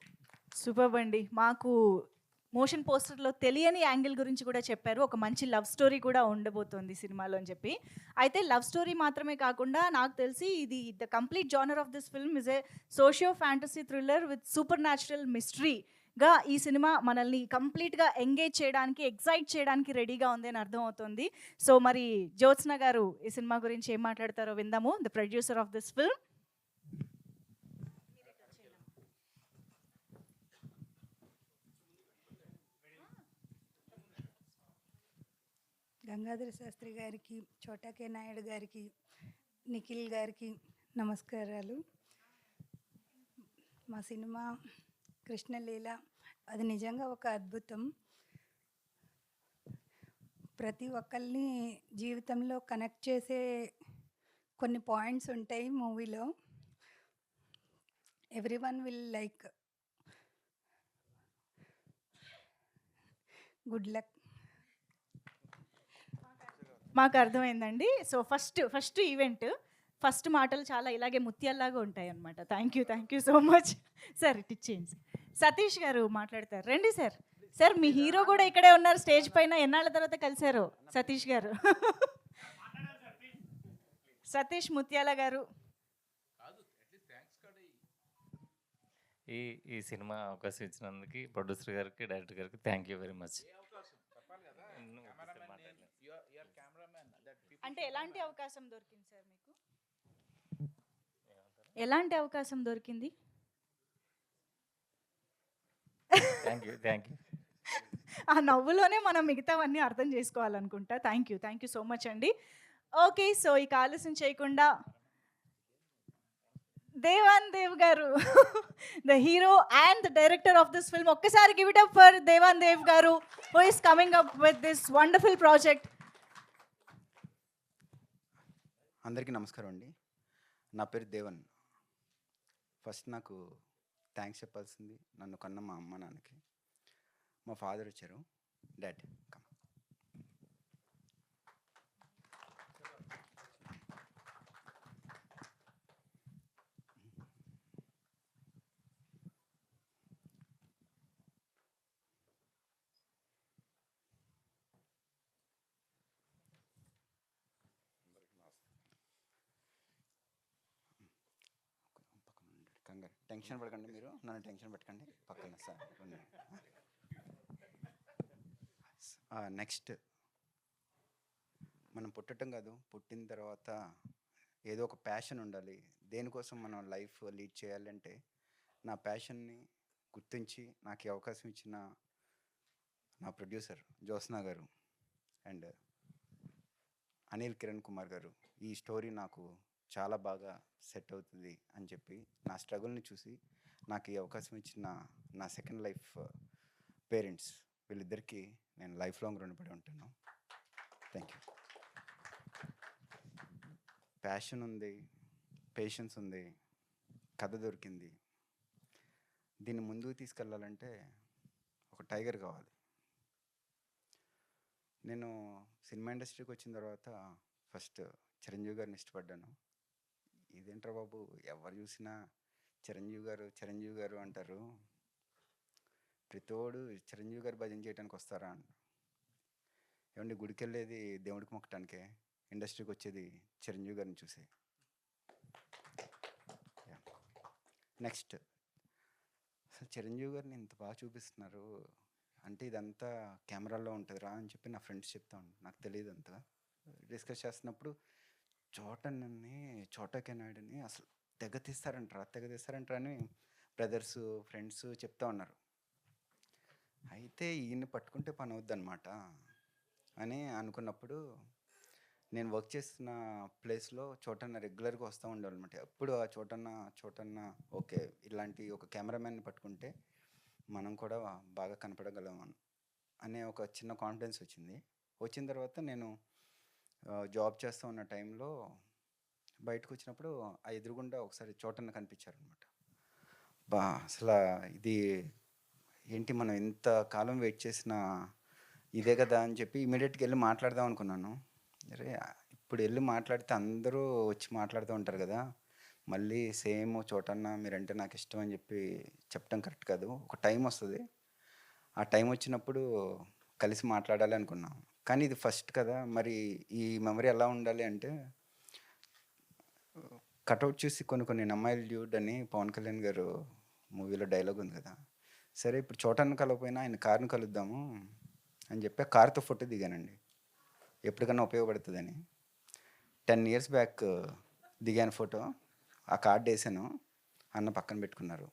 Super అండి. మాకు motion పోస్టర్లో తెలియని angle గురించి కూడా చెప్పారు. ఒక మంచి love story కూడా ఉండబోతోంది సినిమాలో అని చెప్పి. అయితే లవ్ స్టోరీ మాత్రమే కాకుండా నాకు తెలిసి ఇది the complete genre of this film is a socio fantasy thriller with supernatural మిస్టరీగా ఈ సినిమా మనల్ని కంప్లీట్గా ఎంగేజ్ చేయడానికి, ఎక్సైట్ చేయడానికి రెడీగా ఉంది అని అర్థమవుతుంది. సో మరి జ్యోత్స్న గారు ఈ సినిమా గురించి ఏం మాట్లాడతారో విందాము. The producer of this film. Gangadhara Sastry గారికి, చోటకే నాయుడు గారికి, నిఖిల్ గారికి నమస్కారాలు. మా సినిమా కృష్ణలీల అది నిజంగా ఒక అద్భుతం. ప్రతి ఒక్కరిని జీవితంలో కనెక్ట్ చేసే కొన్ని పాయింట్స్ ఉంటాయి మూవీలో. Everyone will like. Good luck. మాకు అర్థమైందండి. సో ఫస్ట్ ఈవెంట్, ఫస్ట్ మాటలు చాలా ఇలాగే ముత్యాల్లాగా ఉంటాయి అన్నమాట. Thank you so much sir. It ఇచ్చేయండి. సతీష్ గారు మాట్లాడతారు. రండి సార్. సార్ మీ హీరో కూడా ఇక్కడే ఉన్నారు స్టేజ్ పైన. ఎన్నాళ్ళ తర్వాత కలిశారు సతీష్ గారు? సతీష్ ముత్యాల గారు. ఈ ఈ సినిమా అవకాశం ఇచ్చినందుకు ప్రొడ్యూసర్ గారికి, డైరెక్టర్ గారికి థ్యాంక్ యూ వెరీ మచ్. అంటే ఎలాంటి అవకాశం దొరికింది సార్ మీకు? ఎలాంటి అవకాశం దొరికింది? Thank you. ఆ నవ్వులోనే మనం మిగతావన్నీ అర్థం చేసుకోవాలనుకుంటా. థ్యాంక్ యూ సో మచ్ అండి. ఓకే, సో ఇక ఆలస్యం చేయకుండా Devan Dev garu, the hero and the director of this film, ఒక్కసారి give it up for Devan Dev garu, who is coming up with this wonderful project. అందరికీ నమస్కారం అండి. నా పేరు దేవన్. ఫస్ట్ నాకు థ్యాంక్స్ చెప్పాల్సింది నన్ను కన్న మా అమ్మ నాన్నకి. మా ఫాదర్ వచ్చారు. Dad come. కంగారు టెన్షన్ పడకండి, మీరు నన్ను టెన్షన్ పెట్టకండి. పక్కన సార్ నెక్స్ట్ మనం పుట్టడం కాదు, పుట్టిన తర్వాత ఏదో ఒక ప్యాషన్ ఉండాలి. దేనికోసం మనం లైఫ్ లీడ్ చేయాలంటే నా ప్యాషన్ని గుర్తించి నాకు ఈ అవకాశం ఇచ్చిన నా ప్రొడ్యూసర్ జ్యోత్స్నా గారు అండ్ అనిల్ కిరణ్ కుమార్ గారు, ఈ స్టోరీ నాకు చాలా బాగా సెట్ అవుతుంది అని చెప్పి నా స్ట్రగుల్ని చూసి నాకు ఈ అవకాశం ఇచ్చిన నా సెకండ్ లైఫ్ పేరెంట్స్, వీళ్ళిద్దరికీ నేను లైఫ్ లాంగ్ రుణపడి ఉంటాను. Thank you. ప్యాషన్ ఉంది, పేషెన్స్ ఉంది, కథ దొరికింది. దీన్ని ముందుకు తీసుకెళ్ళాలంటే ఒక టైగర్ కావాలి. నేను సినిమా ఇండస్ట్రీకి వచ్చిన తర్వాత ఫస్ట్ చిరంజీవి గారిని ఇష్టపడ్డాను. ఇదేంట్రా బాబు, ఎవరు చూసినా చిరంజీవి గారు అంటారు, ప్రతివాడు చిరంజీవి గారు భజన చేయడానికి వస్తారా అని. ఏమండి, గుడికి వెళ్ళేది దేవుడికి మొక్కటానికే, ఇండస్ట్రీకి వచ్చేది చిరంజీవి గారిని చూసి. నెక్స్ట్, అసలు చిరంజీవి గారిని ఇంత బాగా చూపిస్తున్నారు అంటే ఇదంతా కెమెరాలో ఉంటుందిరా అని చెప్పి నా ఫ్రెండ్స్ చెప్తాను. నాకు తెలియదు అంతగా. డిస్కస్ చేస్తున్నప్పుడు చోటా కెనాడిని అసలు తెగ తీస్తారంటారా అని బ్రదర్స్ ఫ్రెండ్స్ చెప్తా ఉన్నారు. అయితే ఈయన్ని పట్టుకుంటే పని అవుద్ది అనమాట అని అనుకున్నప్పుడు నేను వర్క్ చేస్తున్న ప్లేస్లో చోటన్న రెగ్యులర్గా వస్తూ ఉండేవాళ్ళనమాట. ఎప్పుడు ఆ చోటన్న ఓకే, ఇలాంటి ఒక కెమెరామ్యాన్ని పట్టుకుంటే మనం కూడా బాగా కనపడగలం అనే ఒక చిన్న కాన్ఫిడెన్స్ వచ్చింది. వచ్చిన తర్వాత నేను జాబ్ చేస్తూ ఉన్న టైంలో బయటకు వచ్చినప్పుడు ఆ ఎదురుగుండా ఒకసారి చోటన్న కనిపించారనమాట. అసలు ఇది ఏంటి, మనం ఇంత కాలం వెయిట్ చేసిన ఇదే కదా అని చెప్పి ఇమీడియట్గా వెళ్ళి మాట్లాడదాం అనుకున్నాను. అరే, ఇప్పుడు వెళ్ళి మాట్లాడితే అందరూ వచ్చి మాట్లాడుతూ ఉంటారు కదా, మళ్ళీ సేమ్ చోటన్న మీరంటే నాకు ఇష్టం అని చెప్పి చెప్పడం కరెక్ట్ కాదు. ఒక టైం వస్తుంది, ఆ టైం వచ్చినప్పుడు కలిసి మాట్లాడాలి అనుకున్నాం. కానీ ఇది ఫస్ట్ కదా, మరి ఈ మెమరీ ఎలా ఉండాలి అంటే కటౌట్ చూసి కొన్ని నమ్మాయిలు డ్యూడ్ అని పవన్ కళ్యాణ్ గారు మూవీలో డైలాగ్ ఉంది కదా, సరే ఇప్పుడు చోటన్న కలవపోయినా ఆయన కార్ని కలుద్దాము అని చెప్పి ఆ కార్తో ఫోటో దిగానండి. ఎప్పటికన్నా ఉపయోగపడుతుందని 10 years బ్యాక్ దిగాను ఫోటో. ఆ కార్డు వేసాను, అన్న పక్కన పెట్టుకున్నారు.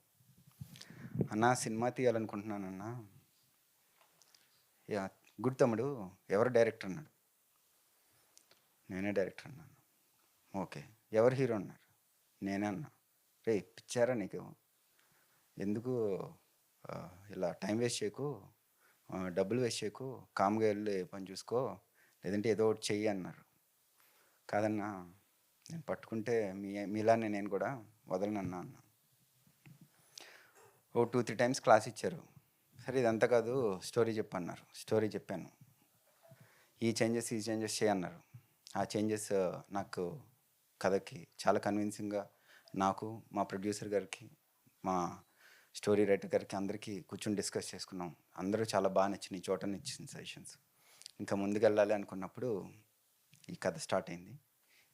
అన్న సినిమా తీయాలనుకుంటున్నానన్న. గుడ్ తమ్ముడు, ఎవరు డైరెక్టర్ అన్నాడు. నేనే డైరెక్టర్ అన్నాను. ఓకే, ఎవరు హీరో అన్నారు. నేనే అన్నా. రే పిచ్చారా నీకు, ఎందుకు ఇలా టైం వేస్ట్ చేయకు, డబ్బులు వేస్ట్ చేయకు, కామ్గా వెళ్ళి పని చూసుకో, లేదంటే ఏదో ఒకటి చెయ్యి అన్నారు. కాదన్నా, నేను పట్టుకుంటే మీలానే నేను కూడా వదలనన్నా అన్నా. ఓ 2-3 times క్లాస్ ఇచ్చారు. సరే ఇదంతా కాదు, స్టోరీ చెప్పన్నారు. స్టోరీ చెప్పాను. ఈ చేంజెస్ చేయన్నారు. ఆ చేంజెస్ నాకు కథకి చాలా కన్విన్సింగ్గా నాకు, మా ప్రొడ్యూసర్ గారికి, మా స్టోరీ రైటర్ గారికి అందరికీ కూర్చొని డిస్కస్ చేసుకున్నాం. అందరూ చాలా బాగా నచ్చినాయి, చోటన్న ఇచ్చిన సజెషన్స్. ఇంకా ముందుకు వెళ్ళాలి అనుకున్నప్పుడు ఈ కథ స్టార్ట్ అయింది.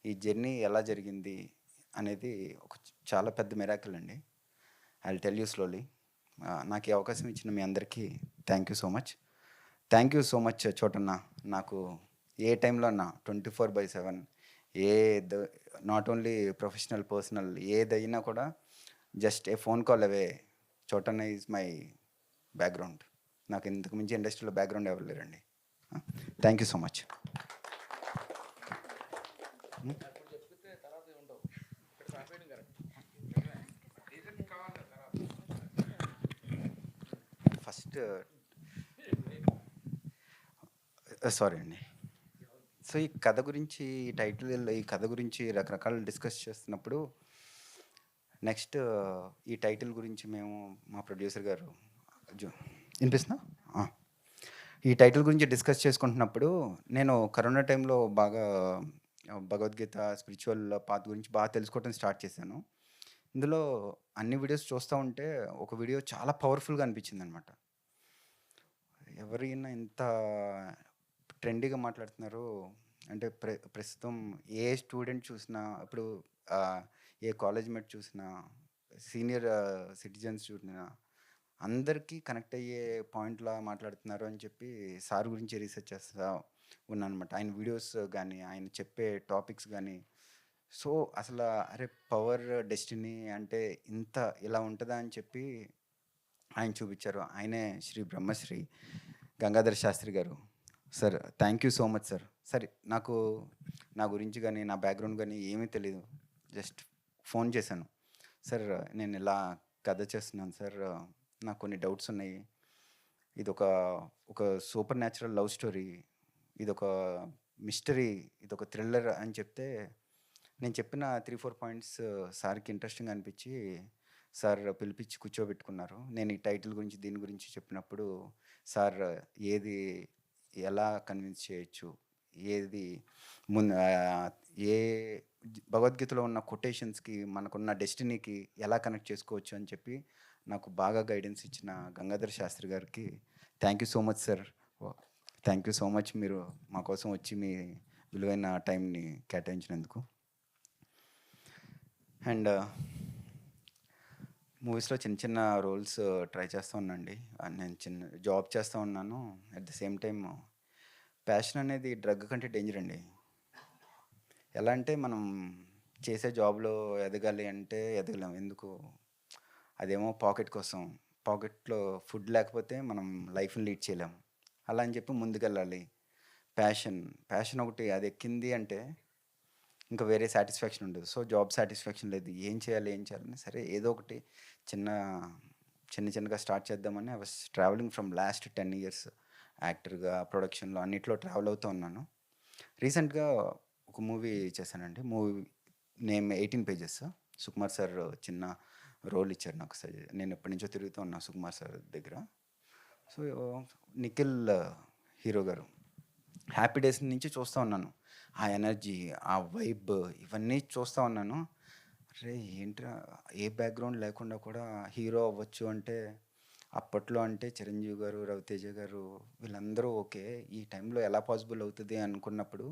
ఈ జర్నీ ఎలా జరిగింది అనేది ఒక చాలా పెద్ద మిరాకిల్ అండి. I tell you slowly. నాకు ఈ అవకాశం ఇచ్చిన మీ అందరికీ thank you so much. Thank you so much చోటన్న. నాకు ఏ టైంలో అన్నా 24/7 a not only professional personal ఏదైనా కూడా just a phone call away. చోటన్న ఈజ్ మై బ్యాక్గ్రౌండ్. నాకు ఇంతకు మించి ఇండస్ట్రీలో బ్యాక్గ్రౌండ్ ఎవరు లేరండి. Thank you so much. First sorry అండి. సో ఈ కథ గురించి ఈ కథ గురించి రకరకాల డిస్కస్ చేస్తున్నప్పుడు నెక్స్ట్ ఈ టైటిల్ గురించి మేము మా ప్రొడ్యూసర్ గారు వినిపిస్తున్నా ఈ టైటిల్ గురించి డిస్కస్ చేసుకుంటున్నప్పుడు నేను కరోనా టైంలో బాగా భగవద్గీత స్పిరిచువల్ పాత్ గురించి బాగా తెలుసుకోవడం స్టార్ట్ చేశాను. ఇందులో అన్ని వీడియోస్ చూస్తూ ఉంటే ఒక వీడియో చాలా పవర్ఫుల్గా అనిపించింది అనమాట. ఎవరైనా ఇంత ట్రెండీగా మాట్లాడుతున్నారు అంటే ప్రస్తుతం ఏ స్టూడెంట్ చూసినా, ఇప్పుడు ఏ కాలేజ్ మేట్ చూసినా, సీనియర్ సిటిజన్స్ చూసినా అందరికీ కనెక్ట్ అయ్యే పాయింట్లా మాట్లాడుతున్నారు అని చెప్పి సార్ గురించి రీసెర్చ్ చేస్తూ ఉన్నాను అనమాట. ఆయన వీడియోస్ కానీ ఆయన చెప్పే టాపిక్స్ కానీ సో అసలు అరే పవర్ డెస్టినీ అంటే ఇంత ఇలా ఉంటుందా అని చెప్పి ఆయన చూపించారు. ఆయనే శ్రీ బ్రహ్మశ్రీ గంగాధర్ శాస్త్రి గారు. Sir thank you so much sir. సరే నాకు నా గురించి కానీ నా బ్యాక్గ్రౌండ్ కానీ ఏమీ తెలియదు. జస్ట్ ఫోన్ చేశాను, సార్ నేను ఇలా కథ చేస్తున్నాను సార్, నాకు కొన్ని డౌట్స్ ఉన్నాయి, ఇది ఒక సూపర్ న్యాచురల్ లవ్ స్టోరీ, ఇదొక మిస్టరీ, ఇదొక థ్రిల్లర్ అని చెప్తే నేను చెప్పిన 3-4 పాయింట్స్ సార్కి ఇంట్రెస్టింగ్ అనిపించి సార్ పిలిపించి కూర్చోబెట్టుకున్నారు. నేను ఈ టైటిల్ గురించి దీని గురించి చెప్పినప్పుడు సార్ ఏది ఎలా కన్విన్స్ చేయొచ్చు, ఏది ఏ భగవద్గీతలో ఉన్న కొటేషన్స్కి మనకున్న డెస్టినీకి ఎలా కనెక్ట్ చేసుకోవచ్చు అని చెప్పి నాకు బాగా గైడెన్స్ ఇచ్చిన గంగాధర్ శాస్త్రి గారికి thank you so much sir. Thank you so much మీరు మా కోసం వచ్చి మీ విలువైన టైంని కేటాయించినందుకు. అండ్ మూవీస్లో చిన్న చిన్న రోల్స్ ట్రై చేస్తూ ఉన్నాండి. నేను చిన్న జాబ్ చేస్తూ ఉన్నాను. At the same time passion అనేది డ్రగ్ కంటే డేంజర్ అండి. ఎలా అంటే మనం చేసే జాబ్లో ఎదగాలి అంటే ఎదగలేం. ఎందుకు? అదేమో పాకెట్ కోసం. పాకెట్లో ఫుడ్ లేకపోతే మనం లైఫ్ని లీడ్ చేయలేం. అలా అని చెప్పి ముందుకెళ్ళాలి. ప్యాషన్ ఒకటి అది ఎక్కింది అంటే ఇంకా వేరే సాటిస్ఫాక్షన్ ఉండదు. సో జాబ్ సాటిస్ఫాక్షన్ లేదు. ఏం చేయాలని సరే ఏదో ఒకటి చిన్నగా స్టార్ట్ చేద్దామని I was travelling from last 10 years యాక్టర్గా, ప్రొడక్షన్లో అన్నిట్లో ట్రావెల్ అవుతూ ఉన్నాను. రీసెంట్గా ఒక మూవీ చేశానండి. Movie name 18 Pages. Sukumar sir చిన్న రోల్ ఇచ్చారు నాకు. నేను ఎప్పటి నుంచో తిరుగుతూ ఉన్నా సుకుమార్ సార్ దగ్గర. సో నిఖిల్ హీరో గారు హ్యాపీ డేస్ నుంచి చూస్తూ ఉన్నాను. ఆ ఎనర్జీ, ఆ వైబ్ ఇవన్నీ చూస్తూ ఉన్నాను. అరే ఏంట్రా ఏ బ్యాక్గ్రౌండ్ లేకుండా కూడా హీరో అవ్వచ్చు అంటే అప్పట్లో అంటే చిరంజీవి గారు, రవితేజ గారు వీళ్ళందరూ ఓకే, ఈ టైంలో ఎలా పాసిబుల్ అవుతుంది అనుకున్నప్పుడు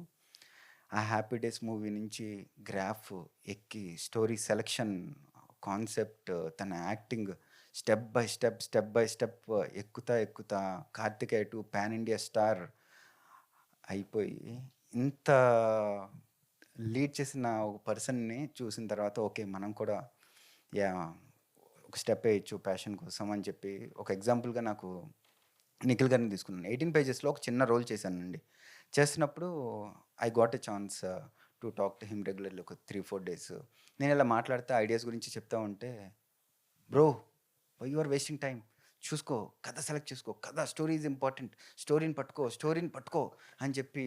ఆ హ్యాపీ డేస్ మూవీ నుంచి గ్రాఫ్ ఎక్కి స్టోరీ సెలెక్షన్, కాన్సెప్ట్, తన యాక్టింగ్ స్టెప్ బై స్టెప్ ఎక్కుతా Karthikeya to pan India star అయిపోయి ఇంత లీడ్ చేసిన ఒక పర్సన్ని చూసిన తర్వాత ఓకే మనం కూడా ఒక స్టెప్ వేయచ్చు ప్యాషన్ కోసం అని చెప్పి ఒక ఎగ్జాంపుల్గా నాకు నిఖిల్ గారిని తీసుకున్నాను. 18 Pagesలో ఒక చిన్న రోల్ చేశానండి. చేస్తున్నప్పుడు I got a chance to talk to him regularly ఒక 3-4 days. నేను ఇలా మాట్లాడితే ఐడియాస్ గురించి చెప్తా ఉంటే bro you are wasting time, చూసుకో కథ సెలెక్ట్ చేసుకో, కథ స్టోరీ ఈజ్ ఇంపార్టెంట్, స్టోరీని పట్టుకో అని చెప్పి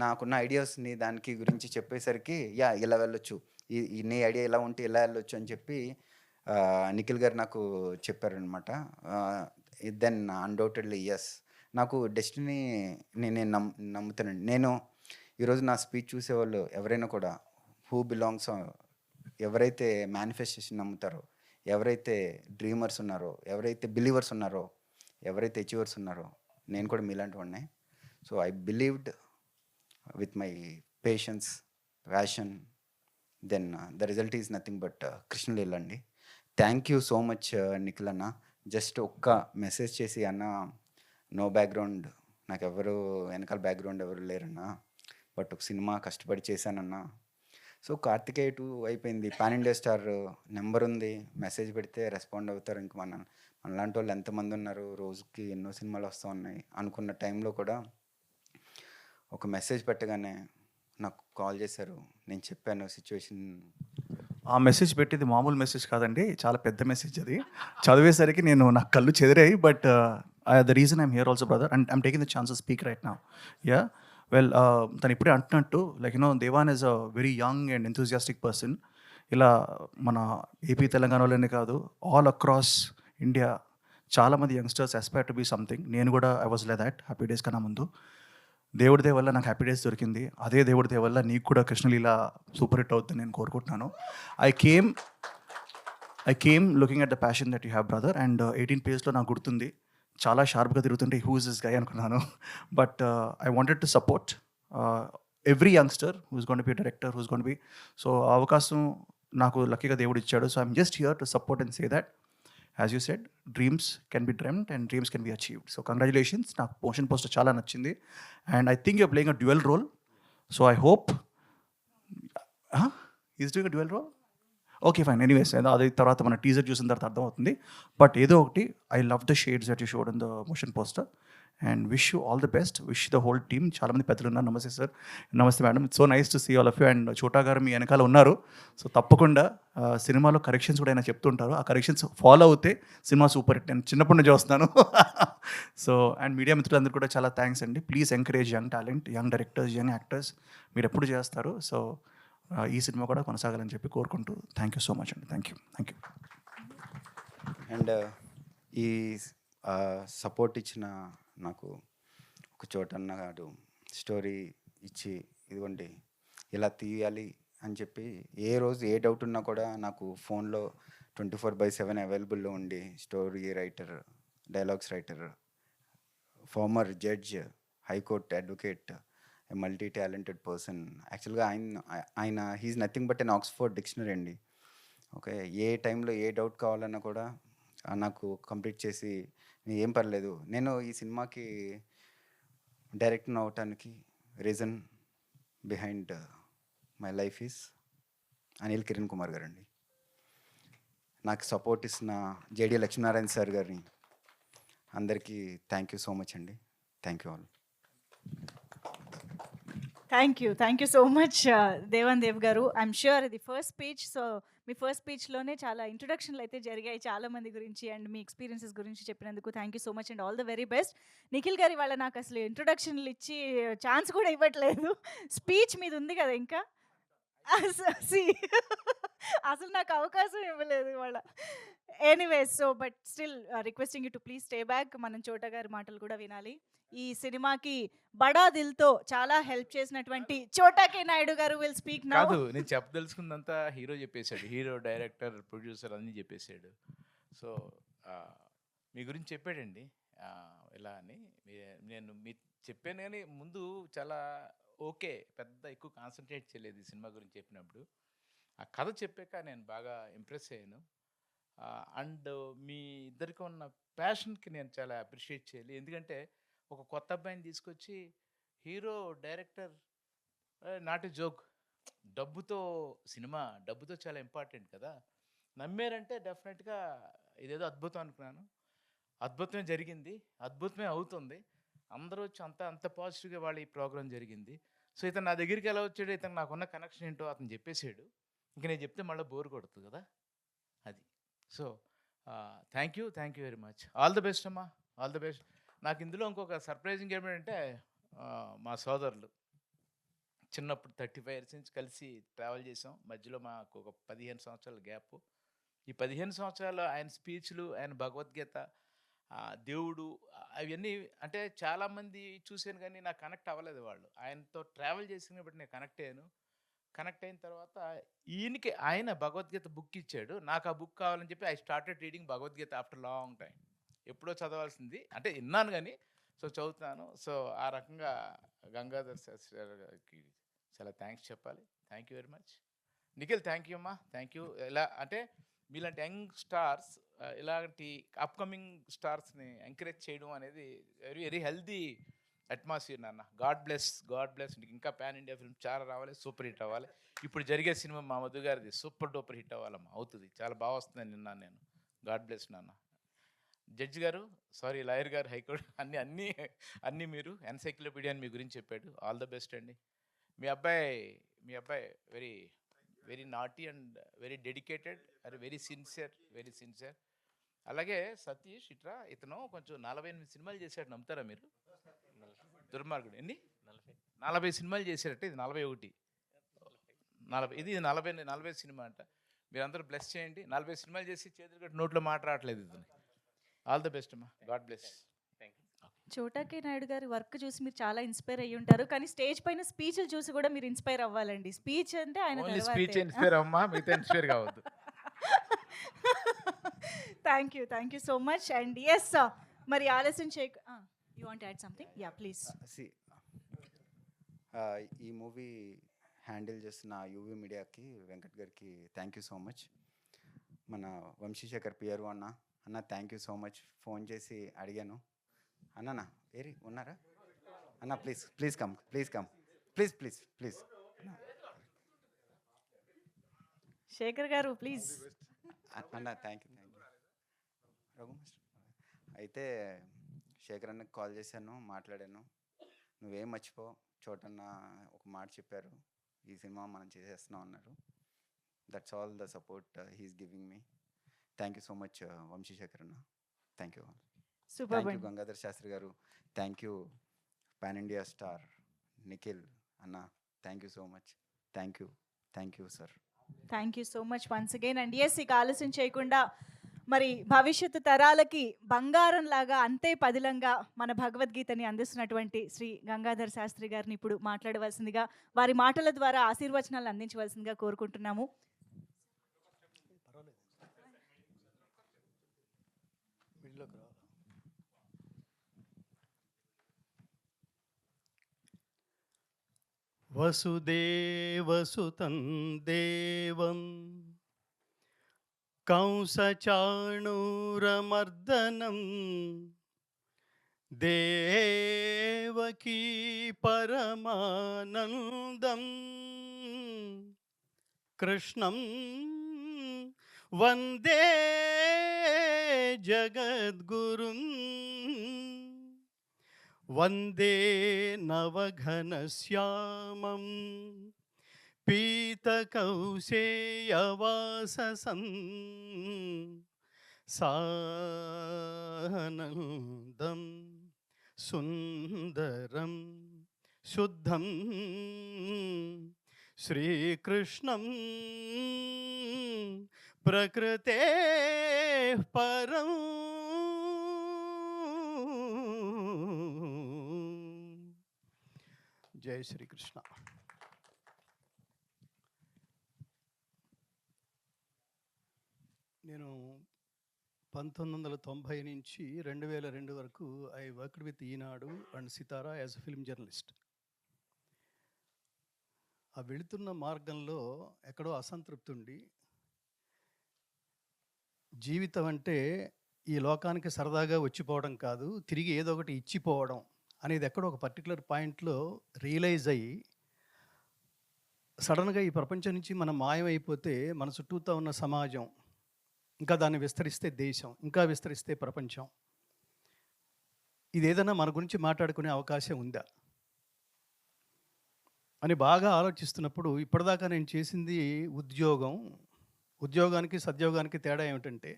నాకున్న ఐడియాస్ని దానికి గురించి చెప్పేసరికి ఇలా వెళ్ళొచ్చు, నీ ఐడియా ఇలా ఉంటే ఇలా వెళ్ళొచ్చు అని చెప్పి నిఖిల్ గారు నాకు చెప్పారనమాట. దెన్ అన్డౌటెడ్లీ ఎస్, నాకు డెస్టినీ నేను నమ్ముతానండి. నేను ఈరోజు నా స్పీచ్ చూసేవాళ్ళు ఎవరైనా కూడా హూ బిలాంగ్స్, ఎవరైతే మేనిఫెస్టేషన్ నమ్ముతారో, ఎవరైతే డ్రీమర్స్ ఉన్నారో, ఎవరైతే బిలీవర్స్ ఉన్నారో, ఎవరైతే అచీవర్స్ ఉన్నారో, నేను కూడా మీలాంటి వాడినే. So I believed with my patience, passion, then the result is nothing but Krishnaleela అండి. Thank you so much Nikhil అన్న. జస్ట్ ఒక్క మెసేజ్ చేసి అన్న, నో బ్యాక్గ్రౌండ్, నాకెవరు వెనకాల బ్యాక్గ్రౌండ్ ఎవరు లేరన్నా, బట్ ఒక సినిమా కష్టపడి చేశానన్నా. సో కార్తికేయ 2 అయిపోయింది, పాన్ ఇండియా స్టార్ నెంబర్ ఉంది, మెసేజ్ పెడితే రెస్పాండ్ అవుతారు. ఇంక మనలాంటి వాళ్ళు ఎంతమంది ఉన్నారు, రోజుకి ఎన్నో సినిమాలు వస్తూ ఉన్నాయి అనుకున్న టైంలో కూడా ఒక మెసేజ్ పెట్టగానే నాకు కాల్ చేశారు. నేను చెప్పాను సిచ్యువేషన్. ఆ మెసేజ్ పెట్టేది మామూలు మెసేజ్ కాదండి, చాలా పెద్ద మెసేజ్ అది. చదివేసరికి నా కళ్ళు చెదిరాయి. But the reason I'm here also brother, and I'm taking the chance to speak right now. Yeah well, తను ఇప్పుడే అంటున్నట్టు, like Devan is a very young and enthusiastic person. ఇలా మన ఏపీ తెలంగాణలోనే కాదు, ఆల్ అక్రాస్ ఇండియా చాలామంది youngsters aspire to be something. నేను కూడా I was like that happy days కన్నా ముందు. దేవుడి దయ వల్ల నాకు హ్యాపీ డేస్ దొరికింది. అదే దేవుడి దయ వల్ల నీకు కూడా కృష్ణలీల సూపర్ హిట్ అవుతుందని నేను కోరుకుంటున్నాను. I came looking at the passion that you have brother, and 18 పేజ్లో నాకు గుర్తుంది, చాలా షార్ప్గా తిరుగుతుంటే హూ ఇస్ దిస్ గై అనుకున్నాను. But I wanted to support every youngster who's going to be director, who's going to be. So ఆ అవకాశం నాకు లక్కీగా దేవుడు ఇచ్చాడు. So I'm just here to support and say that, as you said, dreams can be dreamed and dreams can be achieved. So congratulations. నాకు motion poster చాలా నచ్చింది, and I think you're playing a dual role. So I hope is doing a dual role. Okay fine, anyways అది తర్వాత మన teaser చూసిన తర్వాత అర్థమవుతుంది. But ఏదో ఒకటి, I love the shades that you showed in the motion poster, and wish you all the best, wish the whole team. చాలామంది పెద్దలు ఉన్నారు. నమస్తే సార్, నమస్తే madam, it's so nice to see all of you. And Chota గారు మీ వెనకాల ఉన్నారు. So తప్పకుండా సినిమాలో కరెక్షన్స్ కూడా ఆయన చెప్తుంటారు, ఆ కరెక్షన్స్ ఫాలో అవుతే సినిమా సూపర్ హిట్. నేను చిన్నప్పటి నుంచి చూస్తున్నాను. సో అండ్ మీడియా మిత్రులందరూ కూడా చాలా థ్యాంక్స్ అండి. Please encourage young talent, young directors, young actors. మీరు ఎప్పుడు చేస్తారు. సో ఈ సినిమా కూడా కొనసాగాలని చెప్పి కోరుకుంటూ థ్యాంక్ యూ సో మచ్ అండి. Thank you. అండ్ ఈ సపోర్ట్ ఇచ్చిన నాకు ఒక చోటన్న గారు స్టోరీ ఇచ్చి, ఇదిగోండి ఇలా తీయాలి అని చెప్పి, ఏ రోజు ఏ డౌట్ ఉన్నా కూడా నాకు ఫోన్లో 24/7 అవైలబుల్లో ఉండి, story writer, dialogues writer, former judge, high court advocate, multi talented person. యాక్చువల్గా ఆయన he is nothing but an Oxford dictionary అండి. ఓకే, ఏ టైంలో ఏ డౌట్ కావాలన్నా కూడా నాకు కంప్లీట్ చేసి, ఏం పర్లేదు. నేను ఈ సినిమాకి డైరెక్టర్ అవటానికి reason behind my life is Anil Kiran Kumar గారు అండి. నాకు సపోర్ట్ ఇస్తున్న జేడి లక్ష్మీనారాయణ సార్ గారిని, అందరికీ థ్యాంక్ యూ సో మచ్ అండి. Thank you all. Thank you so much Devan Dev గారు. ఐఎమ్ ష్యూర్ ఇది ఫస్ట్ స్పీచ్. సో మీ ఫస్ట్ స్పీచ్లోనే చాలా ఇంట్రొడక్షన్లు అయితే జరిగాయి చాలా మంది గురించి, అండ్ మీ ఎక్స్పీరియన్సెస్ గురించి చెప్పినందుకు thank you so much and all the very best. Nikhil గారి వాళ్ళ నాకు అసలు ఇంట్రొడక్షన్లు ఇచ్చి ఛాన్స్ కూడా ఇవ్వట్లేదు. స్పీచ్ మీద ఉంది కదా ఇంకా, అసలు నాకు అవకాశం ఇవ్వలేదు వాళ్ళ. Anyways, so but still requesting you to please stay back. మనం చోటా గారి మాటలు కూడా వినాలి. ఈ సినిమాకి బడా దిల్తో చాలా హెల్ప్ చేసినటువంటి చోటా కే నాయుడు గారు విల్ స్పీక్ నౌ. కాదు, నేను చెప్పదలుచుకుందంతా హీరో చెప్పేశాడు. హీరో, డైరెక్టర్, ప్రొడ్యూసర్ అన్నీ చెప్పేశాడు. సో మీ గురించి చెప్పాడండి ఇలా అని. నేను మీ చెప్పాను కానీ ముందు చాలా ఓకే, పెద్ద ఎక్కువ కాన్సన్ట్రేట్ చేయలేదు ఈ సినిమా గురించి చెప్పినప్పుడు. ఆ కథ చెప్పాక నేను బాగా ఇంప్రెస్ అయ్యాను. అండ్ మీ ఇద్దరికి ఉన్న ప్యాషన్కి నేను చాలా అప్రిషియేట్ చేయాలి. ఎందుకంటే ఒక కొత్త అబ్బాయిని తీసుకొచ్చి hero, director, not a joke, డబ్బుతో సినిమా, డబ్బుతో చాలా ఇంపార్టెంట్ కదా. నమ్మారంటే డెఫినెట్గా ఇదేదో అద్భుతం అనుకున్నాను. అద్భుతమే జరిగింది, అద్భుతమే అవుతుంది. అందరూ వచ్చి అంత పాజిటివ్గా వాళ్ళ ఈ ప్రోగ్రామ్ జరిగింది. సో ఇతను నా దగ్గరికి ఎలా వచ్చాడు, ఇతను నాకున్న కనెక్షన్ ఏంటో అతను చెప్పేశాడు. ఇంక నేను చెప్తే మళ్ళీ బోర్ కొడుతుంది కదా, అది. So thank you very much. All the best అమ్మా, ఆల్ ది బెస్ట్. నాకు ఇందులో ఇంకొక సర్ప్రైజింగ్ ఏమిటంటే, మా సోదరులు చిన్నప్పుడు 35 ఇయర్స్ నుంచి కలిసి ట్రావెల్ చేసాం. మధ్యలో మాకు ఒక 15 సంవత్సరాల గ్యాప్. ఈ 15 సంవత్సరాలు ఆయన స్పీచ్లు, ఆయన భగవద్గీత, దేవుడు, అవన్నీ అంటే చాలామంది చూశాను కానీ నాకు కనెక్ట్ అవ్వలేదు. వాళ్ళు ఆయనతో ట్రావెల్ చేసిన బట్టి నేను కనెక్ట్ అయిన తర్వాత ఈయనకి ఆయన భగవద్గీత బుక్ ఇచ్చాడు. నాకు ఆ బుక్ కావాలని చెప్పి I started reading Bhagavad Gita after long time. ఎప్పుడో చదవాల్సింది అంటే విన్నాను కానీ, సో చదువుతున్నాను. సో ఆ రకంగా గంగాధర్ శాస్త్రి గారికి చాలా థ్యాంక్స్ చెప్పాలి. Thank you very much. Nikhil thank you అమ్మా, థ్యాంక్ యూ. ఇలా అంటే మీలాంటి యంగ్ స్టార్స్ ఇలాంటి అప్కమింగ్ స్టార్స్ని ఎంకరేజ్ చేయడం అనేది వెరీ వెరీ హెల్దీ అట్మాస్ఫియర్ నాన్న. God bless. నీకు ఇంకా పాన్ ఇండియా ఫిల్మ్ చాలా రావాలి, సూపర్ హిట్ అవ్వాలి. ఇప్పుడు జరిగే సినిమా మా మధు గారిది సూపర్ డూపర్ హిట్ అవ్వాలమ్మా, అవుతుంది, చాలా బాగా వస్తుందని నిన్నాను నేను. గాడ్ బ్లెస్ నాన్న. జడ్జి గారు, సారీ లాయర్ గారు, హైకోర్టు అన్నీ అన్నీ అన్నీ మీరు ఎన్సైక్లోపీడియా అని మీ గురించి చెప్పాడు. ఆల్ ద బెస్ట్ అండి. మీ అబ్బాయి very very naughty and very dedicated and very sincere. అలాగే సతీష్ ఇట్రా, ఇతను కొంచెం 48 సినిమాలు చేశాడు, నమ్ముతారా మీరు? దుర్మార్గుడు. ఎన్ని? 40 సినిమాలు చేశారట, ఇది 41. 40, ఇది 40 సినిమా అంట. మీరందరూ బ్లెస్ చేయండి. 40 సినిమాలు చేసి చేతులు కట్టి నోట్లో మాట్లాడట్లేదు ఇతను. ఆల్ ద బెస్ట్ అమ్మా, గాడ్ బ్లెస్. చోటాకే నాయుడు గారి వర్క్ చూసి మీరు చాలా ఇన్స్పైర్ అయ్యి ఉంటారు, కానీ స్టేజ్ పైన స్పీచ్లు చూసి కూడా మీరు ఇన్స్పైర్ అవ్వాలండి. స్పీచ్ అంటే ఆయన స్పీచ్ ఇన్స్పైర్ అమ్మా, మిగతా ఇన్స్పైర్ కావద్దు. Thank you so much. And yes, మరి ఆలస్యం చేయక you want add something? Ya please. ఈ మూవీ హ్యాండిల్ చేస్తున్న యూవీ మీడియాకి, వెంకట్ గారికి థ్యాంక్ యూ సో మచ్. మన వంశీశేఖర్ పిఆర్ఓ అన్న thank you so much. Phone చేసి అడిగాను, అన్ననా ఏరి ఉన్నారా అన్న, ప్లీజ్ కమ్ ప్లీజ్. శేఖర్ గారు ప్లీజ్. అన్న థ్యాంక్ యూ రఘు మాస్టర్. అయితే శేఖర్ అన్నకి కాల్ చేశాను, మాట్లాడాను. నువ్వేం మర్చిపో, చోటన్న ఒక మాట చెప్పారు, ఈ సినిమా మనం చేసేస్తున్నాం అన్నారు. That's all the support he's giving me. Thank you so much Vamshi Shekhar అన్న. Thank you. Thank you Gangadhar Shastri గారు. Thank you pan India star Nikhil అన్న. Thank you so much. Thank you sir. Thank you so much once again. And yes, ఇక ఆలస్యం చేయకుండా మరి భవిష్యత్తు తరాలకి బంగారం లాగా అంతే పదిలంగా మన భగవద్గీతని అందిస్తున్నటువంటి శ్రీ గంగాధర్ శాస్త్రి గారిని ఇప్పుడు మాట్లాడవలసిందిగా, వారి మాటల ద్వారా ఆశీర్వచనాలు అందించవలసిందిగా కోరుకుంటున్నాము. వసుదేవసుతం దేవం కంసచాణూరమర్దనం దేవకీ పరమానందం కృష్ణం వందే జగద్గురుం వందే నవఘనశ్యామం పీతకౌశేయవాససం సానందం సుందరం శుద్ధం శ్రీకృష్ణం ప్రకృతే పరం జై శ్రీకృష్ణ. నేను 1990 నుంచి 2002 వరకు I worked with Eenadu and Sitara as a film journalist. ఆ వెళుతున్న మార్గంలో ఎక్కడో అసంతృప్తి ఉండి, జీవితం అంటే ఈ లోకానికి సరదాగా వచ్చిపోవడం కాదు, తిరిగి ఏదో ఒకటి ఇచ్చిపోవడం అనేది ఎక్కడో ఒక పర్టికులర్ పాయింట్లో రియలైజ్ అయ్యి, సడన్గా ఈ ప్రపంచం నుంచి మనం మాయమైపోతే మన చుట్టూతో ఉన్న సమాజం, ఇంకా దాన్ని విస్తరిస్తే దేశం, ఇంకా విస్తరిస్తే ప్రపంచం, ఇది ఏదైనా మన గురించి మాట్లాడుకునే అవకాశం ఉందా అని బాగా ఆలోచిస్తున్నప్పుడు, ఇప్పటిదాకా నేను చేసింది ఉద్యోగానికి సద్యోగానికి తేడా ఏమిటంటే,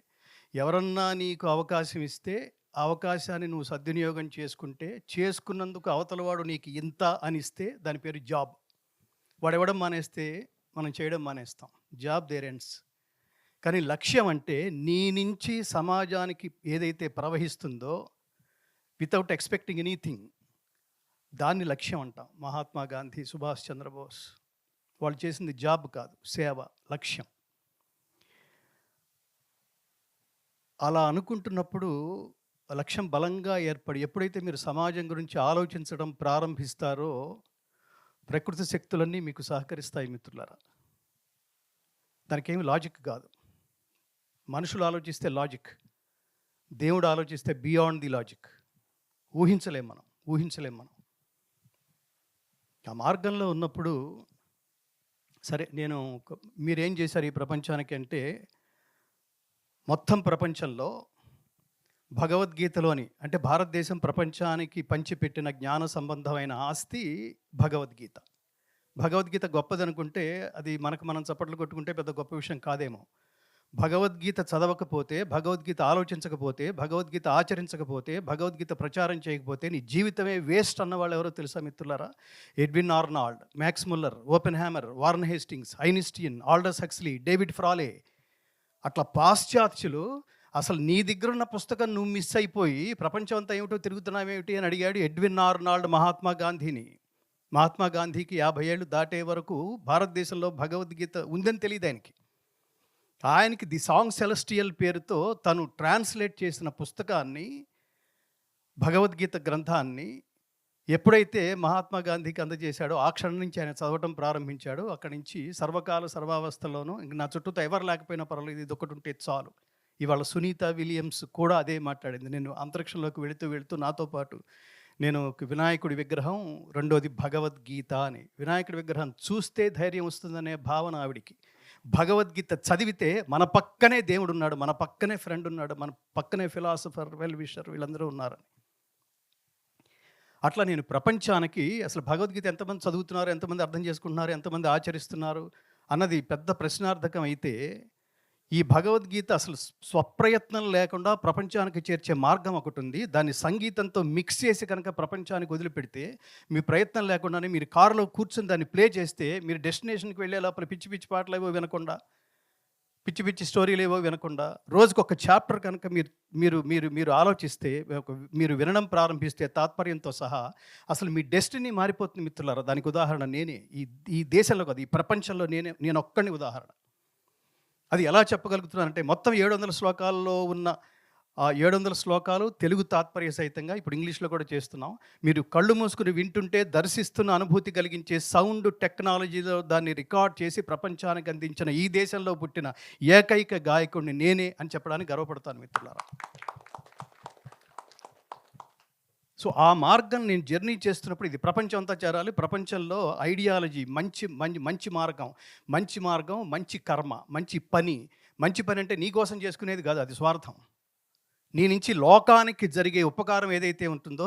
ఎవరన్నా నీకు అవకాశం ఇస్తే ఆ అవకాశాన్ని నువ్వు సద్వినియోగం చేసుకుంటే, చేసుకున్నందుకు అవతలవాడు నీకు ఇంత అని ఇస్తే దాని పేరు జాబ్. వాడు ఇవ్వడం మానేస్తే మనం చేయడం మానేస్తాం. Job there ends. కానీ లక్ష్యం అంటే నీ నుంచి సమాజానికి ఏదైతే ప్రవహిస్తుందో వితౌట్ ఎక్స్పెక్టింగ్ ఎనీథింగ్, దాన్ని లక్ష్యం అంటాం. మహాత్మా గాంధీ, సుభాష్ చంద్రబోస్ వాళ్ళు చేసింది జాబ్ కాదు, సేవ, లక్ష్యం. అలా అనుకుంటున్నప్పుడు లక్ష్యం బలంగా ఏర్పడి, ఎప్పుడైతే మీరు సమాజం గురించి ఆలోచించడం ప్రారంభిస్తారో ప్రకృతి శక్తులన్నీ మీకు సహకరిస్తాయి మిత్రులారా. దానికేమి లాజిక్ కాదు. మనుషులు ఆలోచిస్తే లాజిక్, దేవుడు ఆలోచిస్తే బియాండ్ ది లాజిక్. ఊహించలేం మనం. ఆ మార్గంలో ఉన్నప్పుడు సరే, మీరేం చేశారు ఈ ప్రపంచానికి అంటే, మొత్తం ప్రపంచంలో భగవద్గీతలోని, అంటే భారతదేశం ప్రపంచానికి పంచిపెట్టిన జ్ఞాన సంబంధమైన ఆస్తి భగవద్గీత. భగవద్గీత గొప్పదనుకుంటే అది మనం చప్పట్లు కొట్టుకుంటే పెద్ద గొప్ప విషయం కాదేమో. భగవద్గీత చదవకపోతే, భగవద్గీత ఆలోచించకపోతే, భగవద్గీత ఆచరించకపోతే, భగవద్గీత ప్రచారం చేయకపోతే నీ జీవితమే వేస్ట్ అన్న వాళ్ళు ఎవరో తెలుసా మిత్రులారా? Edwin Arnold, max Muller, open hammer, Warren Hastings, Einstein, Aldous Huxley, David ఫ్రాలే, అట్లా పాశ్చాత్యులు అసలు నీ దగ్గర ఉన్న పుస్తకం నువ్వు మిస్ అయిపోయి ప్రపంచం అంతా ఏమిటో తిరుగుతున్నావేమిటి అని అడిగాడు ఎడ్విన్ ఆర్నాల్డ్ మహాత్మా గాంధీని. మహాత్మా గాంధీకి 50 ఏళ్ళు దాటే వరకు భారతదేశంలో భగవద్గీత ఉందని తెలియదు ఆయనకి ది సాంగ్ సెలెస్టియల్ పేరుతో తను ట్రాన్స్లేట్ చేసిన పుస్తకాన్ని, భగవద్గీత గ్రంథాన్ని ఎప్పుడైతే మహాత్మా గాంధీకి అందజేశాడో ఆ క్షణం నుంచి ఆయన చదవటం ప్రారంభించాడు. అక్కడి నుంచి సర్వకాల సర్వావస్థలోనూ ఇంక నా చుట్టూతో ఎవరు లేకపోయినా పర్వాలేదు, ఇది ఒకటి ఉంటే చాలు. ఇవాళ సునీత విలియమ్స్ కూడా అదే మాట్లాడింది. నేను అంతరిక్షంలోకి వెళుతూ నాతో పాటు నేను వినాయకుడి విగ్రహం, రెండోది భగవద్గీత అని. వినాయకుడి విగ్రహం చూస్తే ధైర్యం వస్తుందనే భావన ఆవిడికి. భగవద్గీత చదివితే మన పక్కనే దేవుడు ఉన్నాడు, మన పక్కనే ఫ్రెండ్ ఉన్నాడు, మన పక్కనే ఫిలాసఫర్, వెల్ విషర్, వీళ్ళందరూ ఉన్నారని. అట్లా నేను ప్రపంచానికి అసలు భగవద్గీత ఎంతమంది చదువుతున్నారు, ఎంతమంది అర్థం చేసుకుంటున్నారు, ఎంతమంది ఆచరిస్తున్నారు అన్నది పెద్ద ప్రశ్నార్థకం అయితే, ఈ భగవద్గీత అసలు స్వప్రయత్నం లేకుండా ప్రపంచానికి చేర్చే మార్గం ఒకటి ఉంది. దాన్ని సంగీతంతో మిక్స్ చేసి కనుక ప్రపంచానికి వదిలిపెడితే, మీ ప్రయత్నం లేకుండానే మీరు కారులో కూర్చొని దాన్ని ప్లే చేస్తే, మీరు డెస్టినేషన్కి వెళ్ళే లోపల పిచ్చి పిచ్చి పాటలు ఏవో వినకుండా, పిచ్చి పిచ్చి స్టోరీలు ఏవో వినకుండా, రోజుకు ఒక చాప్టర్ కనుక మీరు మీరు మీరు ఆలోచిస్తే, మీరు వినడం ప్రారంభిస్తే తాత్పర్యంతో సహా, అసలు మీ డెస్టినీ మారిపోతుంది మిత్రులారా. దానికి ఉదాహరణ నేనే. ఈ దేశంలో కాదు, ఈ ప్రపంచంలో నేను ఒక్కడిని ఉదాహరణ. అది ఎలా చెప్పగలుగుతున్నానంటే, మొత్తం 700 శ్లోకాల్లో ఉన్న 700 శ్లోకాలు తెలుగు తాత్పర్య సహితంగా ఇప్పుడు ఇంగ్లీష్లో కూడా చేస్తున్నాం. మీరు కళ్ళు మూసుకుని వింటుంటే దర్శిస్తున్న అనుభూతి కలిగించే సౌండ్ టెక్నాలజీలో దాన్ని రికార్డ్ చేసి ప్రపంచానికి అందించిన ఈ దేశంలో పుట్టిన ఏకైక గాయకుడిని నేనే అని చెప్పడానికి గర్వపడతాను మిత్రులారా. సో ఆ మార్గం నేను జర్నీ చేస్తున్నప్పుడు ఇది ప్రపంచం అంతా చేరాలి. ప్రపంచంలో ఐడియాలజీ, మంచి మార్గం, మంచి కర్మ, మంచి పని అంటే నీ కోసం చేసుకునేది కాదు, అది స్వార్థం. నీ నుంచి లోకానికి జరిగే ఉపకారం ఏదైతే ఉంటుందో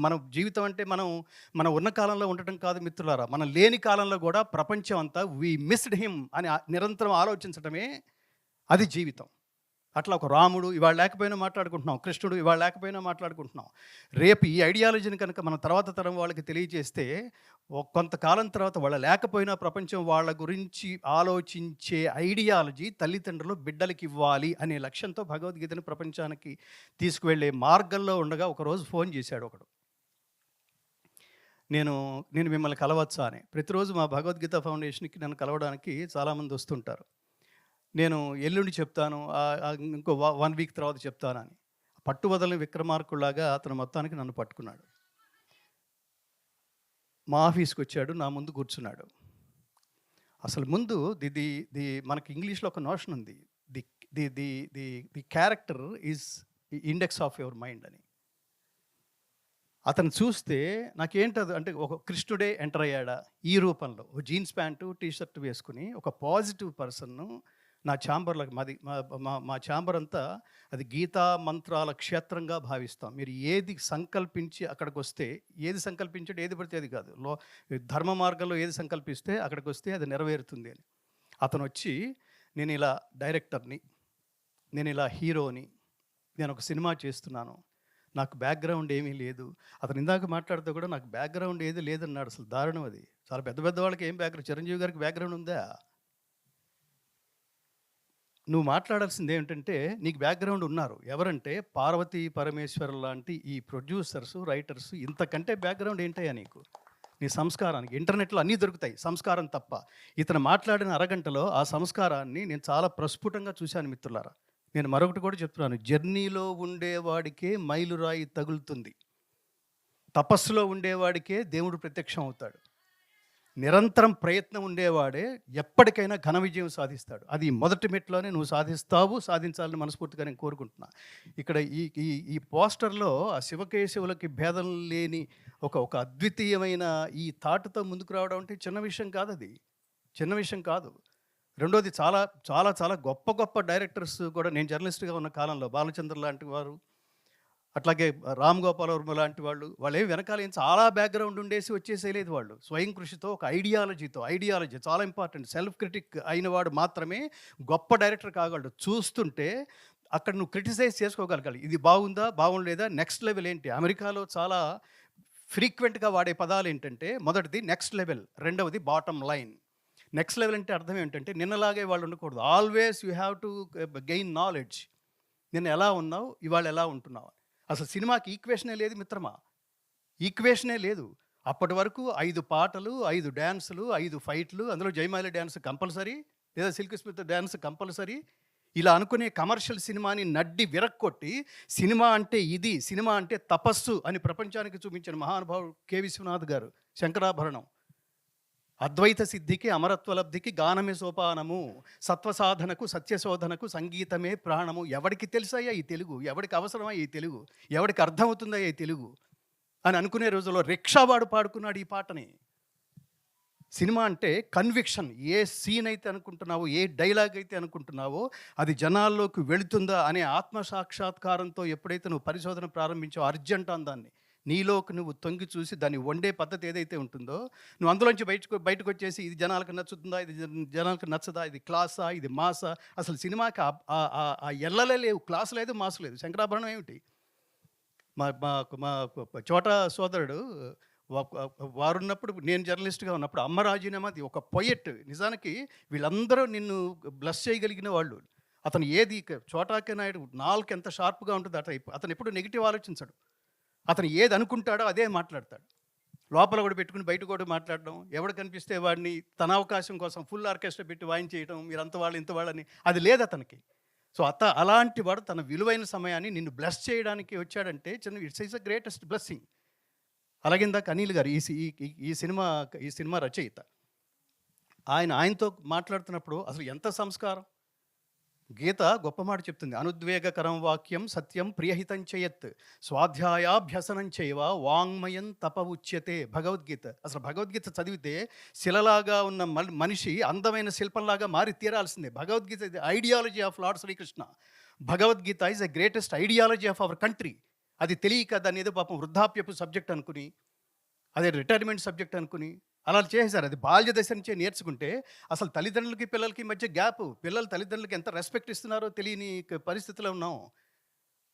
మన జీవితం అంటే మనం ఉన్న కాలంలో ఉండటం కాదు మిత్రులారా, మనం లేని కాలంలో కూడా ప్రపంచం అంతా వీ మిస్డ్ హిమ్ అని నిరంతరం ఆలోచించటమే అది జీవితం. అట్లా ఒక రాముడు ఇవాళ లేకపోయినా మాట్లాడుకుంటున్నాం, కృష్ణుడు ఇవాళ లేకపోయినా మాట్లాడుకుంటున్నాం. రేపు ఈ ఐడియాలజీని కనుక మన తర్వాత తరం వాళ్ళకి తెలియజేస్తే, కొంతకాలం తర్వాత వాళ్ళ లేకపోయినా ప్రపంచం వాళ్ళ గురించి ఆలోచించే ఐడియాలజీ తల్లిదండ్రులు బిడ్డలకి ఇవ్వాలి అనే లక్ష్యంతో భగవద్గీతను ప్రపంచానికి తీసుకువెళ్ళే మార్గంలో ఉండగా ఒకరోజు ఫోన్ చేశాడు ఒకడు. నేను మిమ్మల్ని కలవచ్చా అని. ప్రతిరోజు మా భగవద్గీత ఫౌండేషన్కి నన్ను కలవడానికి చాలామంది వస్తుంటారు. నేను ఎల్లుండి చెప్తాను, ఇంకో 1 వీక్ తర్వాత చెప్తానని. పట్టువదలని విక్రమార్కుల్లాగా అతను మొత్తానికి నన్ను పట్టుకున్నాడు. మా ఆఫీస్కి వచ్చాడు, నా ముందు కూర్చున్నాడు. అసలు ముందు మనకి ఇంగ్లీష్లో ఒక నోషన్ ఉంది, the character is index of your mind అని. అతను చూస్తే నాకేంటది అంటే, ఒక కృష్ణుడే ఎంటర్ అయ్యాడా ఈ రూపంలో, ఒక జీన్స్ ప్యాంటు టీషర్ట్ వేసుకుని, ఒక పాజిటివ్ పర్సన్ను నా ఛాంబర్లోకి, మా ఛాంబర్ అంతా అది గీతా మంత్రాల క్షేత్రంగా భావిస్తాం. మీరు ఏది సంకల్పించి అక్కడికి వస్తే, ఏది సంకల్పించడం ఏది పడితే అది కాదు, ధర్మ మార్గంలో ఏది సంకల్పిస్తే అక్కడికి వస్తే అది నెరవేరుతుంది అని. అతను వచ్చి, నేను ఇలా డైరెక్టర్ని, నేను ఇలా హీరోని, నేను ఒక సినిమా చేస్తున్నాను, నాకు బ్యాక్గ్రౌండ్ ఏమీ లేదు. అతను ఇందాక మాట్లాడుతూ కూడా నాకు బ్యాక్గ్రౌండ్ ఏది లేదన్నాడు. అసలు దారుణం అది. చాలా పెద్ద వాళ్ళకి ఏం బ్యాక్గ్రౌండ్, చిరంజీవి గారికి బ్యాక్గ్రౌండ్ ఉందా? నువ్వు మాట్లాడాల్సింది ఏమిటంటే, నీకు బ్యాక్గ్రౌండ్ ఉన్నారు ఎవరంటే పార్వతీ పరమేశ్వర్ లాంటి ఈ ప్రొడ్యూసర్స్, రైటర్స్. ఇంతకంటే బ్యాక్గ్రౌండ్ ఏంటయ్యా నీకు? నీ సంస్కారానికి ఇంటర్నెట్లో అన్నీ దొరుకుతాయి, సంస్కారం తప్ప. ఇతను మాట్లాడిన అరగంటలో ఆ సంస్కారాన్ని నేను చాలా ప్రస్ఫుటంగా చూశాను మిత్రులారా. నేను మరొకటి కూడా చెప్తున్నాను, జర్నీలో ఉండేవాడికే మైలురాయి తగులుతుంది, తపస్సులో ఉండేవాడికే దేవుడు ప్రత్యక్షం అవుతాడు. నిరంతరం ప్రయత్నం ఉండేవాడే ఎప్పటికైనా ఘన విజయం సాధిస్తాడు. అది మొదటి మెట్లోనే నువ్వు సాధిస్తావు, సాధించాలని మనస్ఫూర్తిగా నేను కోరుకుంటున్నా. ఇక్కడ ఈ ఈ ఈ పోస్టర్లో ఆ శివకేశవులకి భేదం లేని ఒక అద్వితీయమైన ఈ థాట్తో ముందుకు రావడం అంటే చిన్న విషయం కాదు, అది చిన్న విషయం కాదు. రెండోది చాలా చాలా చాలా గొప్ప గొప్ప డైరెక్టర్స్ కూడా, నేను జర్నలిస్ట్గా ఉన్న కాలంలో బాలచంద్ర లాంటి వారు, అట్లాగే రామ్ గోపాల్ వర్మ లాంటి వాళ్ళు ఏం వెనకాల ఏం చాలా బ్యాక్గ్రౌండ్ ఉండేసి వచ్చేసేయలేదు. వాళ్ళు స్వయం కృషితో ఒక ఐడియాలజీ చాలా ఇంపార్టెంట్, సెల్ఫ్ క్రిటిక్ అయిన వాడు మాత్రమే గొప్ప డైరెక్టర్ కాగలడు. చూస్తుంటే అక్కడ నువ్వు క్రిటిసైజ్ చేసుకోగలగాలి, ఇది బాగుందా బాగుండలేదా, నెక్స్ట్ లెవెల్ ఏంటి. అమెరికాలో చాలా ఫ్రీక్వెంట్గా వాడే పదాలు ఏంటంటే, మొదటిది నెక్స్ట్ లెవెల్, రెండవది బాటమ్ లైన్. నెక్స్ట్ లెవెల్ అంటే అర్థం ఏంటంటే, నిన్నలాగే వాళ్ళు ఉండకూడదు. Always you have to gain knowledge. నిన్న ఎలా ఉన్నావు, ఇవాళ ఎలా ఉంటున్నావు. అసలు సినిమాకి ఈక్వేషనే లేదు మిత్రమా, ఈక్వేషనే లేదు. అప్పటి వరకు 5 పాటలు, 5 డ్యాన్సులు, 5 ఫైట్లు, అందులో జయమాలి డ్యాన్స్ కంపల్సరీ, లేదా సిల్క్ స్మిత్ డ్యాన్స్ కంపల్సరీ. ఇలా అనుకునే కమర్షియల్ సినిమాని నడ్డి విరక్కొట్టి, సినిమా అంటే ఇది, సినిమా అంటే తపస్సు అని ప్రపంచానికి చూపించిన మహానుభావుడు కె విశ్వనాథ్ గారు. శంకరాభరణం, అద్వైత సిద్ధికి అమరత్వ లబ్ధికి గానమే సోపానము, సత్వసాధనకు సత్యశోధనకు సంగీతమే ప్రాణము. ఎవడికి తెలుసయ్యా ఈ తెలుగు, ఎవడికి అవసరమా ఈ తెలుగు, ఎవడికి అర్థమవుతుందయ్యా ఈ తెలుగు అని అనుకునే రోజుల్లో రిక్షావాడు పాడుకున్నాడు ఈ పాటని. సినిమా అంటే కన్విక్షన్. ఏ సీన్ అయితే అనుకుంటున్నావో, ఏ డైలాగ్ అయితే అనుకుంటున్నావో అది జనాల్లోకి వెళుతుందా అనే ఆత్మసాక్షాత్కారంతో ఎప్పుడైతే నువ్వు పరిశోధన ప్రారంభించావో, అర్జెంట్ అని దాన్ని నీలోకి నువ్వు తొంగి చూసి దాన్ని వండే పద్ధతి ఏదైతే ఉంటుందో, నువ్వు అందులోంచి బయటకు వచ్చేసి ఇది జనాలకు నచ్చుతుందా, ఇది జనాలకు నచ్చదా, ఇది క్లాసా, ఇది మాసా. అసలు సినిమాకి ఆ ఎల్లలే లేవు, క్లాస్ లేదు, మాసు లేదు. శంకరాభరణం ఏమిటి, మా మా మా చోటా సోదరుడు వారున్నప్పుడు, నేను జర్నలిస్ట్గా ఉన్నప్పుడు, అమ్మ రాజీనామాది ఒక పొయెట్. నిజానికి వీళ్ళందరూ నిన్ను బ్లస్ చేయగలిగిన వాళ్ళు. అతను ఏది, చోటాకే నాయుడు నాలుగు ఎంత షార్ప్గా ఉంటుంది అతను ఎప్పుడు నెగిటివ్ ఆలోచించడు. అతను ఏది అనుకుంటాడో అదే మాట్లాడతాడు. లోపల కూడా పెట్టుకుని బయట కూడా మాట్లాడడం, ఎవడు కనిపిస్తే వాడిని తన అవకాశం కోసం ఫుల్ ఆర్కెస్ట్రా పెట్టి వాయించేయడం, మీరు అంత వాళ్ళు ఇంత వాళ్ళని, అది లేదు అతనికి. సో అలాంటి వాడు తన విలువైన సమయాన్ని నిన్ను బ్లెస్ చేయడానికి వచ్చాడంటే it's is the greatest blessing. అలాగే ఇందాక అనిల్ గారు ఈ సినిమా రచయిత, ఆయనతో మాట్లాడుతున్నప్పుడు అసలు ఎంత సంస్కారం. గీత గొప్ప మాట చెప్తుంది, అనుద్వేగకరం వాక్యం సత్యం ప్రియహితం చేయత్ స్వాధ్యాయాభ్యసనం చేయవ వాంగ్మయం తప ఉచ్యతే. భగవద్గీత. అసలు భగవద్గీత చదివితే శిలలాగా ఉన్న మనిషి అందమైన శిల్పంలాగా మారి తీరాల్సిందే. భగవద్గీత ఇది ideology of lord Srikrishna. Bhagavadgita is the greatest ideology of our country. అది తెలియక దాన్ని ఏదో పాపం వృద్ధాప్యపు సబ్జెక్ట్ అనుకుని, అదే రిటైర్మెంట్ సబ్జెక్ట్ అనుకుని అలా చేశారు. అది బాల్య దశ నుంచే నేర్చుకుంటే అసలు తల్లిదండ్రులకి పిల్లలకి మధ్య గ్యాప్, పిల్లలు తల్లిదండ్రులకి ఎంత రెస్పెక్ట్ ఇస్తున్నారో తెలియని పరిస్థితిలో ఉన్నాం.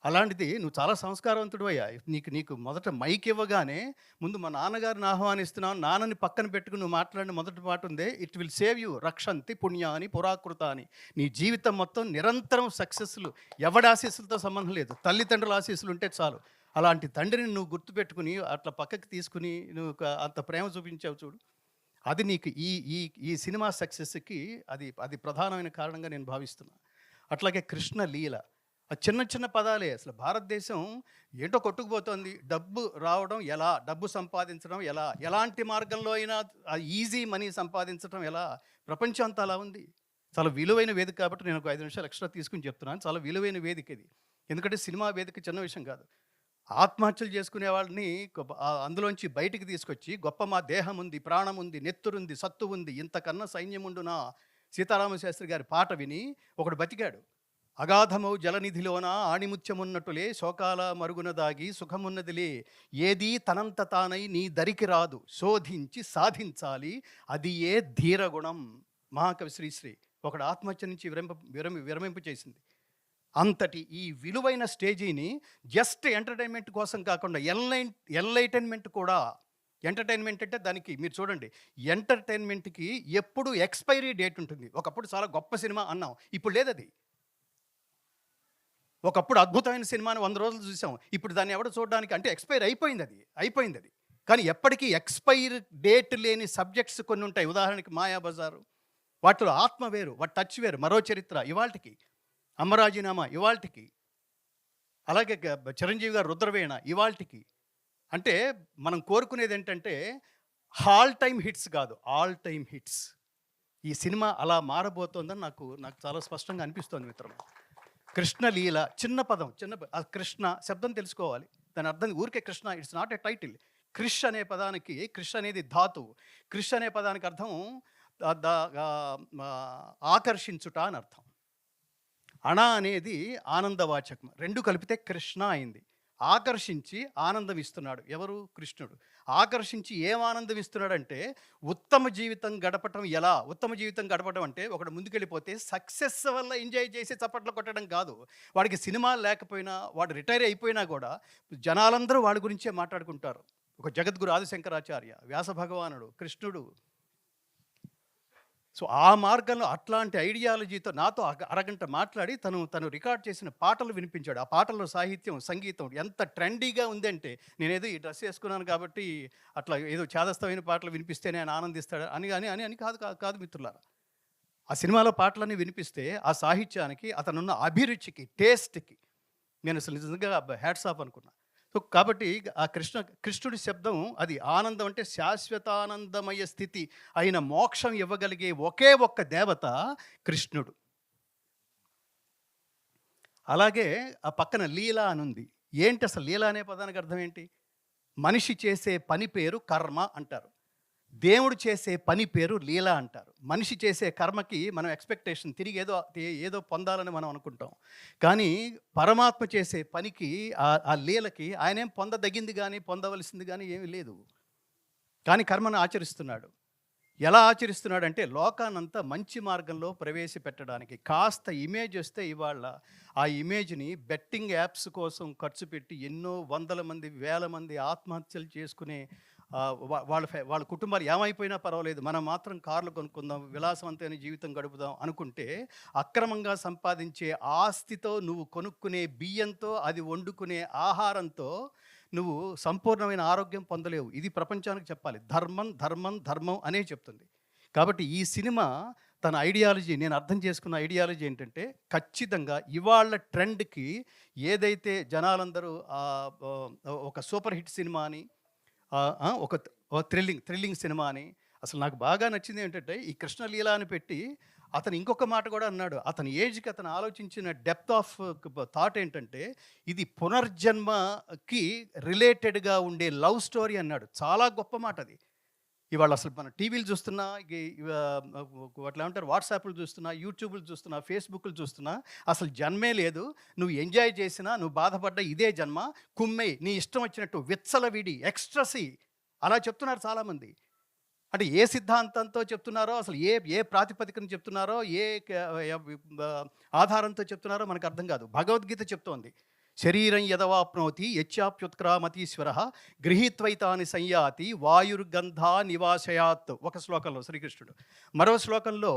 అలాంటిది నువ్వు చాలా సంస్కారవంతుడు అయ్యా. నీకు మొదట మైక్ ఇవ్వగానే ముందు మా నాన్నగారిని ఆహ్వానిస్తున్నావు, నాన్నని పక్కన పెట్టుకుని నువ్వు మాట్లాడిన మొదటి మాట ఉందే, ఇట్ విల్ సేవ్ యూ రక్షంతి పుణ్యాని పురాకృత అని. నీ జీవితం మొత్తం నిరంతరం సక్సెస్లు, ఎవడి ఆశీస్సులతో సంబంధం లేదు, తల్లిదండ్రుల ఆశీస్సులు ఉంటే చాలు. అలాంటి తండ్రిని నువ్వు గుర్తుపెట్టుకుని అట్లా పక్కకి తీసుకుని నువ్వు అంత ప్రేమ చూపించావు చూడు, అది నీకు ఈ సినిమా సక్సెస్కి అది ప్రధానమైన కారణంగా నేను భావిస్తున్నా. అట్లాగే కృష్ణ లీల, ఆ చిన్న చిన్న పదాలే. అసలు భారతదేశం ఏంటో కొట్టుకుపోతుంది. డబ్బు రావడం ఎలా, డబ్బు సంపాదించడం ఎలా, ఎలాంటి మార్గంలో అయినా ఈజీ మనీ సంపాదించడం ఎలా, ప్రపంచం అంతా అలా ఉంది. చాలా విలువైన వేదిక కాబట్టి నేను ఒక 5 నిమిషాలు ఎక్స్ట్రా తీసుకుని చెప్తున్నాను. చాలా విలువైన వేదిక ఇది. ఎందుకంటే సినిమా వేదిక చిన్న విషయం కాదు. ఆత్మహత్యలు చేసుకునే వాళ్ళని అందులోంచి బయటికి తీసుకొచ్చి, గొప్ప మా దేహం ఉంది, ప్రాణం ఉంది, నెత్తురుంది, సత్తు ఉంది, ఇంతకన్నా సైన్యముండునా సీతారామశాస్త్రి గారి పాట విని ఒకడు బతికాడు. అగాధమౌ జలనిధిలోన ఆణిముత్యమున్నట్టులే శోకాల మరుగున దాగి సుఖమున్నదిలే, ఏదీ తనంత తానై నీ దరికి రాదు, శోధించి సాధించాలి అది ఏ ధీరగుణం. మహాకవి శ్రీశ్రీ ఒకడు ఆత్మహత్య నుంచి విరమింపు చేసింది. అంతటి ఈ విలువైన స్టేజీని జస్ట్ ఎంటర్టైన్మెంట్ కోసం కాకుండా ఎన్లైటైన్మెంట్ కూడా. ఎంటర్టైన్మెంట్ అంటే దానికి మీరు చూడండి, ఎంటర్టైన్మెంట్కి ఎప్పుడు ఎక్స్పైరీ డేట్ ఉంటుంది. ఒకప్పుడు చాలా గొప్ప సినిమా అన్నాం, ఇప్పుడు లేదు అది. ఒకప్పుడు అద్భుతమైన సినిమాని 100 రోజులు చూసాం, ఇప్పుడు దాన్ని ఎవడో చూడడానికి, అంటే ఎక్స్పైర్ అయిపోయింది అది. కానీ ఎప్పటికీ ఎక్స్పైర్ డేట్ లేని సబ్జెక్ట్స్ కొన్ని ఉంటాయి. ఉదాహరణకి మాయాబజారు, వాటిలో ఆత్మ వేరు, వాటి టచ్ వేరు. మరో చరిత్ర ఇవాల్టికి, అమ్మరాజీనామా ఇవాల్టికి, అలాగే చిరంజీవి గారు రుద్రవీణ ఇవాల్టికి. అంటే మనం కోరుకునేది ఏంటంటే ఆల్ టైమ్ హిట్స్ కాదు, ఆల్ టైమ్ హిట్స్. ఈ సినిమా అలా మారబోతోందని నాకు చాలా స్పష్టంగా అనిపిస్తోంది మిత్రం. కృష్ణలీల, చిన్న పదం, ఆ కృష్ణ శబ్దం తెలుసుకోవాలి, దాని అర్థం ఊరికే Krishna, it's not a title. Krish అనే పదానికి, క్రిష్ అనేది ధాతువు, క్రిష్ అనే పదానికి అర్థం ఆకర్షించుట అని అర్థం. అణ అనేది ఆనందవాచకం, రెండు కలిపితే కృష్ణ అయింది. ఆకర్షించి ఆనందం ఇస్తున్నాడు ఎవరు? కృష్ణుడు. ఆకర్షించి ఏం ఆనందం ఇస్తున్నాడంటే ఉత్తమ జీవితం గడపటం. ఎలా ఉత్తమ జీవితం గడపడం అంటే, ఒకడు ముందుకెళ్ళిపోతే సక్సెస్ వల్ల ఎంజాయ్ చేసి చప్పట్లు కొట్టడం కాదు. వాడికి సినిమా లేకపోయినా, వాడు రిటైర్ అయిపోయినా కూడా జనాలందరూ వాడి గురించే మాట్లాడుకుంటారు. ఒక జగద్గురు ఆదిశంకరాచార్య, వ్యాస భగవానుడు, కృష్ణుడు. సో ఆ మార్గంలో అట్లాంటి ఐడియాలజీతో నాతో అరగంట మాట్లాడి తను రికార్డ్ చేసిన పాటలు వినిపించాడు. ఆ పాటల్లో సాహిత్యం, సంగీతం ఎంత ట్రెండీగా ఉందంటే, నేనేదో ఈ డ్రెస్ వేసుకున్నాను కాబట్టి అట్లా ఏదో చేదస్తమైన పాటలు వినిపిస్తే నేను ఆనందిస్తాడు అని అని అని అని కాదు కాదు మిత్రులారా. ఆ సినిమాలో పాటలన్నీ వినిపిస్తే ఆ సాహిత్యానికి, అతనున్న అభిరుచికి, టేస్ట్కి నేను అసలు నిజంగా హ్యాట్స్ ఆఫ్ అనుకున్నా. సో కాబట్టి ఆ కృష్ణుడి శబ్దం అది ఆనందం, అంటే శాశ్వతానందమయ స్థితి అయిన మోక్షం ఇవ్వగలిగే ఒకే ఒక్క దేవత కృష్ణుడు. అలాగే ఆ పక్కన లీల అని ఉంది. ఏంటి అసలు లీల అనే పదానికి అర్థం ఏంటి? మనిషి చేసే పని పేరు కర్మ అంటారు, దేవుడు చేసే పని పేరు లీల అంటారు. మనిషి చేసే కర్మకి మనం ఎక్స్పెక్టేషన్, తిరిగి ఏదో పొందాలని మనం అనుకుంటాం. కానీ పరమాత్మ చేసే పనికి, ఆ లీలకి ఆయనేం పొందదగింది కానీ పొందవలసింది కానీ ఏమీ లేదు. కానీ కర్మను ఆచరిస్తున్నాడు. ఎలా ఆచరిస్తున్నాడంటే లోకానంతా మంచి మార్గంలో ప్రవేశపెట్టడానికి. కాస్త ఇమేజ్ వస్తే ఇవాళ ఆ ఇమేజ్ని బెట్టింగ్ యాప్స్ కోసం ఖర్చు పెట్టి ఎన్నో వందల మంది, వేల మంది ఆత్మహత్యలు చేసుకునే వాళ్ళ కుటుంబాలు ఏమైపోయినా పర్వాలేదు, మనం మాత్రం కార్లు కొనుక్కుందాం, విలాసవంతమైన జీవితం గడుపుదాం అనుకుంటే, అక్రమంగా సంపాదించే ఆస్తితో, నువ్వు కొనుక్కునే బియ్యంతో, అది వండుకునే ఆహారంతో నువ్వు సంపూర్ణమైన ఆరోగ్యం పొందలేవు. ఇది ప్రపంచానికి చెప్పాలి. ధర్మం ధర్మం ధర్మం అనే చెప్తుంది. కాబట్టి ఈ సినిమా తన ఐడియాలజీ, నేను అర్థం చేసుకున్న ఐడియాలజీ ఏంటంటే, ఖచ్చితంగా ఇవాళ ట్రెండ్కి ఏదైతే జనాలందరూ ఒక సూపర్ హిట్ సినిమా అని, ఒక థ్రిల్లింగ్ సినిమా అని, అసలు నాకు బాగా నచ్చింది ఏంటంటే, ఈ కృష్ణలీల అని పెట్టి అతను ఇంకొక మాట కూడా అన్నాడు. అతని ఏజ్కి అతను ఆలోచించిన డెప్త్ ఆఫ్ థాట్ ఏంటంటే, ఇది పునర్జన్మకి రిలేటెడ్గా ఉండే లవ్ స్టోరీ అన్నాడు. చాలా గొప్ప మాట అది. ఇవాళ అసలు మన టీవీలు చూస్తున్నా, అట్లా ఏమంటారు, వాట్సాప్లు చూస్తున్నా, యూట్యూబ్లు చూస్తున్నా, ఫేస్బుక్లు చూస్తున్నా, అసలు జన్మే లేదు. నువ్వు ఎంజాయ్ చేసినా, నువ్వు బాధపడ్డా ఇదే జన్మ. కుమ్మే నీ ఇష్టం వచ్చినట్టు, విచ్చలవిడి, ఎక్స్ట్రసీ అలా చెప్తున్నారు చాలామంది. అంటే ఏ సిద్ధాంతంతో చెప్తున్నారో, అసలు ఏ ప్రాతిపదికను చెప్తున్నారో, ఆధారంతో చెప్తున్నారో మనకు అర్థం కాదు. భగవద్గీత చెప్తోంది, శరీరం యదవాప్నోతి యచ్చాప్యుత్క్రామతీశ్వర గృహీత్వైతాని సంయాతి వాయుర్గంధా నివాసయాత్. ఒక శ్లోకంలో శ్రీకృష్ణుడు. మరో శ్లోకంలో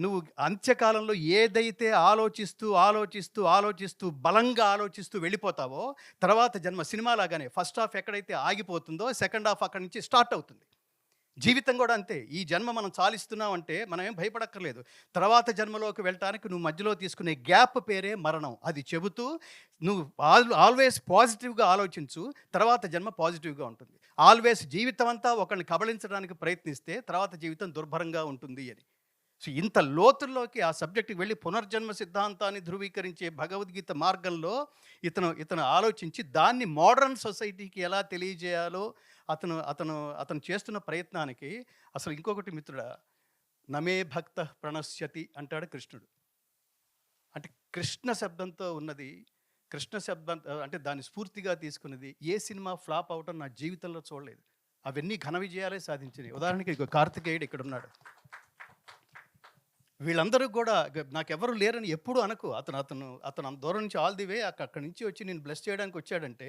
నువ్వు అంత్యకాలంలో ఏదైతే ఆలోచిస్తూ బలంగా ఆలోచిస్తూ వెళ్ళిపోతావో, తర్వాత జన్మ సినిమా లాగానే ఫస్ట్ హాఫ్ ఎక్కడైతే ఆగిపోతుందో సెకండ్ హాఫ్ అక్కడి నుంచి స్టార్ట్ అవుతుంది. జీవితం కూడా అంతే. ఈ జన్మ మనం చాలిస్తున్నామంటే మనం ఏం భయపడక్కర్లేదు. తర్వాత జన్మలోకి వెళ్ళటానికి నువ్వు మధ్యలో తీసుకునే గ్యాప్ పేరే మరణం. అది చెబుతూ నువ్వు ఆల్వేస్ పాజిటివ్గా ఆలోచించు, తర్వాత జన్మ పాజిటివ్గా ఉంటుంది. ఆల్వేస్ జీవితం అంతా ఒకరిని కబళించడానికి ప్రయత్నిస్తే తర్వాత జీవితం దుర్భరంగా ఉంటుంది అని. సో ఇంత లోతుల్లోకి ఆ సబ్జెక్టుకి వెళ్ళి పునర్జన్మ సిద్ధాంతాన్ని ధృవీకరించే భగవద్గీత మార్గంలో ఇతను ఆలోచించి దాన్ని మోడర్న్ సొసైటీకి ఎలా తెలియజేయాలో అతను చేస్తున్న ప్రయత్నానికి అసలు ఇంకొకటి మిత్రుడా, నమే భక్త ప్రణశ్యతి అంటాడు కృష్ణుడు. అంటే కృష్ణ శబ్దంతో ఉన్నది, కృష్ణ శబ్దం అంటే దాన్ని స్ఫూర్తిగా తీసుకున్నది ఏ సినిమా ఫ్లాప్ అవటం నా జీవితంలో చూడలేదు. అవన్నీ ఘన విజయాలే సాధించినాయి. ఉదాహరణకి కార్తికేయుడు ఇక్కడ ఉన్నాడు. వీళ్ళందరూ కూడా నాకెవరు లేరని ఎప్పుడు అనకు. అతను దూరం నుంచి ఆల్ ది వే అక్కడి నుంచి వచ్చి నేను బ్లెస్ చేయడానికి వచ్చాడంటే,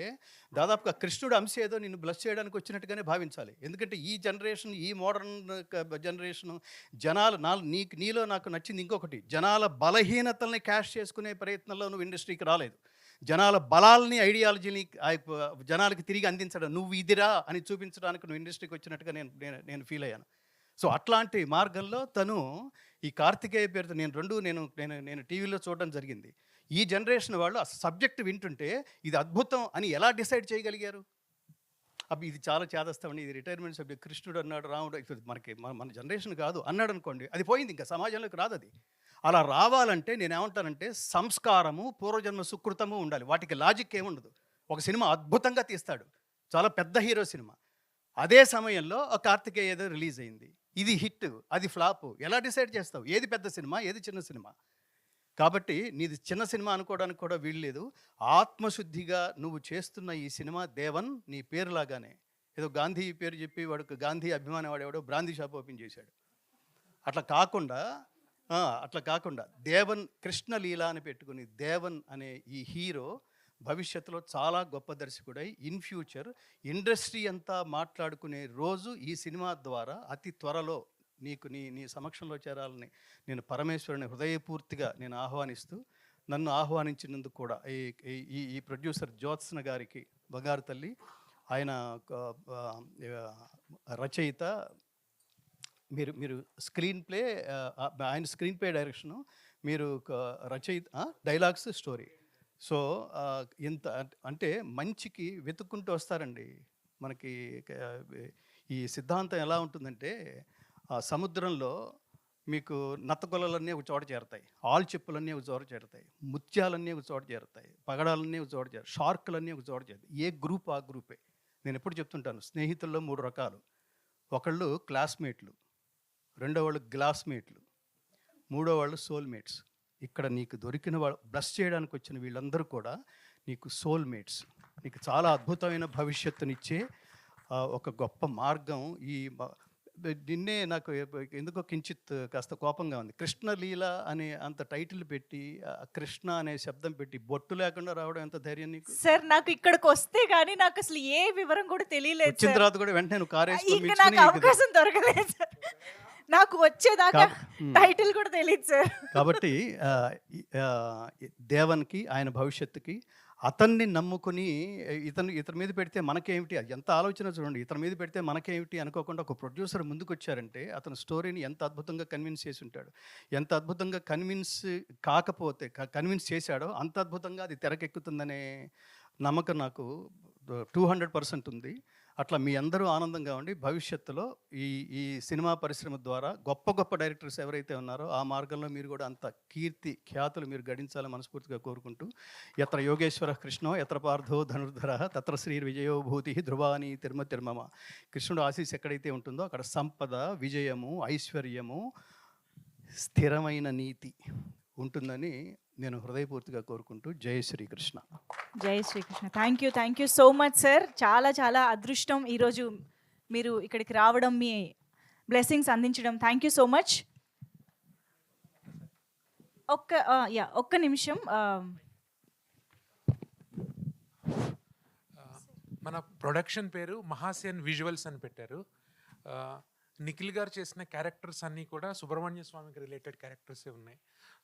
దాదాపుగా కృష్ణుడు అంశ ఏదో నిన్ను బ్లెస్ చేయడానికి వచ్చినట్టుగానే భావించాలి. ఎందుకంటే ఈ జనరేషన్, ఈ మోడర్న్ జనరేషన్ జనాలు నీలో నాకు నచ్చింది ఇంకొకటి, జనాల బలహీనతల్ని క్యాష్ చేసుకునే ప్రయత్నంలో నువ్వు ఇండస్ట్రీకి రాలేదు. జనాల బలాల్ని, ఐడియాలజీని జనాలకి తిరిగి అందించడం, నువ్వు ఇదిరా అని చూపించడానికి నువ్వు ఇండస్ట్రీకి వచ్చినట్టుగా నేను ఫీల్ అయ్యాను. సో అట్లాంటి మార్గంలో తను ఈ కార్తికేయ పేరుతో నేను టీవీలో చూడడం జరిగింది. ఈ జనరేషన్ వాళ్ళు ఆ సబ్జెక్ట్ వింటుంటే ఇది అద్భుతం అని ఎలా డిసైడ్ చేయగలిగారు? అబ్బి ఇది చాలా చేదస్తామండి, ఇది రిటైర్మెంట్ సబ్జెక్ట్, కృష్ణుడు అన్నాడు, రాముడు, ఇప్పుడు మనకి మన జనరేషన్ కాదు అన్నాడు అనుకోండి, అది పోయింది, ఇంకా సమాజంలోకి రాదు అది. అలా రావాలంటే నేనేమంటానంటే సంస్కారము, పూర్వజన్మ సుకృతము ఉండాలి. వాటికి లాజిక్ ఏముండదు. ఒక సినిమా అద్భుతంగా తీస్తాడు, చాలా పెద్ద హీరో సినిమా, అదే సమయంలో కార్తికేయ ఏదో రిలీజ్ అయింది, ఇది హిట్, అది ఫ్లాప్, ఎలా డిసైడ్ చేస్తావు ఏది పెద్ద సినిమా ఏది చిన్న సినిమా? కాబట్టి నీది చిన్న సినిమా అనుకోవడానికి కూడా వీల్లేదు. ఆత్మశుద్ధిగా నువ్వు చేస్తున్న ఈ సినిమా దేవన్ నీ పేరులాగానే, ఏదో గాంధీ పేరు చెప్పి వాడికి గాంధీ అభిమానం వాడేవాడో బ్రాందీ షాప్ ఓపెన్ చేశాడు. అట్లా కాకుండా దేవన్ కృష్ణలీల అని పెట్టుకుని దేవన్ అనే ఈ హీరో భవిష్యత్తులో చాలా గొప్ప దర్శకుడై ఇన్ ఫ్యూచర్ ఇండస్ట్రీ అంతా మాట్లాడుకునే రోజు ఈ సినిమా ద్వారా అతి త్వరలో నీకు నీ సమక్షంలో చేరాలని నేను పరమేశ్వరుని హృదయపూర్తిగా నేను ఆహ్వానిస్తూ, నన్ను ఆహ్వానించినందుకు కూడా ఈ ప్రొడ్యూసర్ జ్యోత్స్న గారికి, బంగారు తల్లి, ఆయన రచయిత, మీరు స్క్రీన్ ప్లే, ఆయన స్క్రీన్ ప్లే డైరెక్షను, మీరు రచయిత, డైలాగ్స్, స్టోరీ. సో ఇంత అంటే మంచికి వెతుక్కుంటూ వస్తారండి. మనకి ఈ సిద్ధాంతం ఎలా ఉంటుందంటే, సముద్రంలో మీకు నత్తగొల్లలన్నీ ఒక చోట చేరుతాయి, ఆల్చెప్పులన్నీ ఒక చోట చేరుతాయి, ముత్యాలన్నీ ఒక చోట చేరుతాయి, పగడాలన్నీ ఒక చోట చేరుతాయి, షార్కులన్నీ ఒక చోట చేరుతాయి. ఏ గ్రూప్ ఆ గ్రూపే. నేను ఎప్పుడు చెప్తుంటాను, స్నేహితుల్లో 3 రకాలు. ఒకళ్ళు క్లాస్మేట్లు, రెండో వాళ్ళు గ్లాస్మేట్లు, మూడో వాళ్ళు సోల్మేట్స్. ఇక్కడ నీకు దొరికిన వాళ్ళు, బ్లస్ చేయడానికి వచ్చిన వీళ్ళందరూ కూడా నీకు సోల్మేట్స్. నీకు చాలా అద్భుతమైన భవిష్యత్తునిచ్చే ఒక గొప్ప మార్గం. నిన్నే నాకు ఎందుకో కించిత్ కాస్త కోపంగా ఉంది. కృష్ణలీల అనే అంత టైటిల్ పెట్టి, కృష్ణ అనే శబ్దం పెట్టి బొట్టు లేకుండా రావడం ఎంత ధైర్యం నీకు? సార్ నాకు ఇక్కడికి వస్తే గానీ నాకు అసలు ఏ వివరం కూడా తెలియలేదు. వచ్చిన తర్వాత కూడా వెంటనే నువ్వు ఇంకా నాకు అవకాశం దొరకలేదు సార్. నాకు వచ్చేదాకా టైటిల్ కూడా తెలియదు సార్. కాబట్టి దేవన్కి, ఆయన భవిష్యత్తుకి, అతన్ని నమ్ముకుని ఇతని మీద పెడితే మనకేమిటి, ఎంత ఆలోచన చూడండి, ఇతని మీద పెడితే మనకేమిటి అనుకోకుండా ఒక ప్రొడ్యూసర్ ముందుకు వచ్చారంటే అతని స్టోరీని ఎంత అద్భుతంగా కన్విన్స్ చేసి ఉంటాడు. ఎంత అద్భుతంగా కన్విన్స్ చేశాడో అంత అద్భుతంగా అది తెరకెక్కుతుందనే నమ్మకం నాకు 200% ఉంది. అట్లా మీ అందరూ ఆనందంగా ఉండి భవిష్యత్తులో ఈ సినిమా పరిశ్రమ ద్వారా గొప్ప గొప్ప డైరెక్టర్స్ ఎవరైతే ఉన్నారో ఆ మార్గంలో మీరు కూడా అంత కీర్తి ఖ్యాతులు మీరు గడించాలని మనస్ఫూర్తిగా కోరుకుంటూ, యత్ర యోగేశ్వర కృష్ణో యత్ర పార్థో ధనుర్ధర తత్ర శ్రీ విజయోభూతి ధ్రువాని తిర్మమ. కృష్ణుడు ఆశీస్ ఎక్కడైతే ఉంటుందో అక్కడ సంపద, విజయము, ఐశ్వర్యము, స్థిరమైన నీతి ఉంటుందని నేను హృదయపూర్తిగా కోరుకుంటూ, జై శ్రీకృష్ణ. జై Sri Krishna. Thank you so much sir. చాలా చాలా అదృష్టం ఈరోజు మీరు ఇక్కడికి రావడం, మీ బ్లెస్సింగ్స్ అందించడం. Thank you so much. ఒక్క నిమిషం. మన ప్రొడక్షన్ పేరు మహాసేన్ విజువల్స్ అని పెట్టారు. నిఖిల్ గారు చేసిన క్యారెక్టర్స్ అన్నీ కూడా సుబ్రహ్మణ్య స్వామికి రిలేటెడ్ క్యారెక్టర్సే ఉన్నాయి.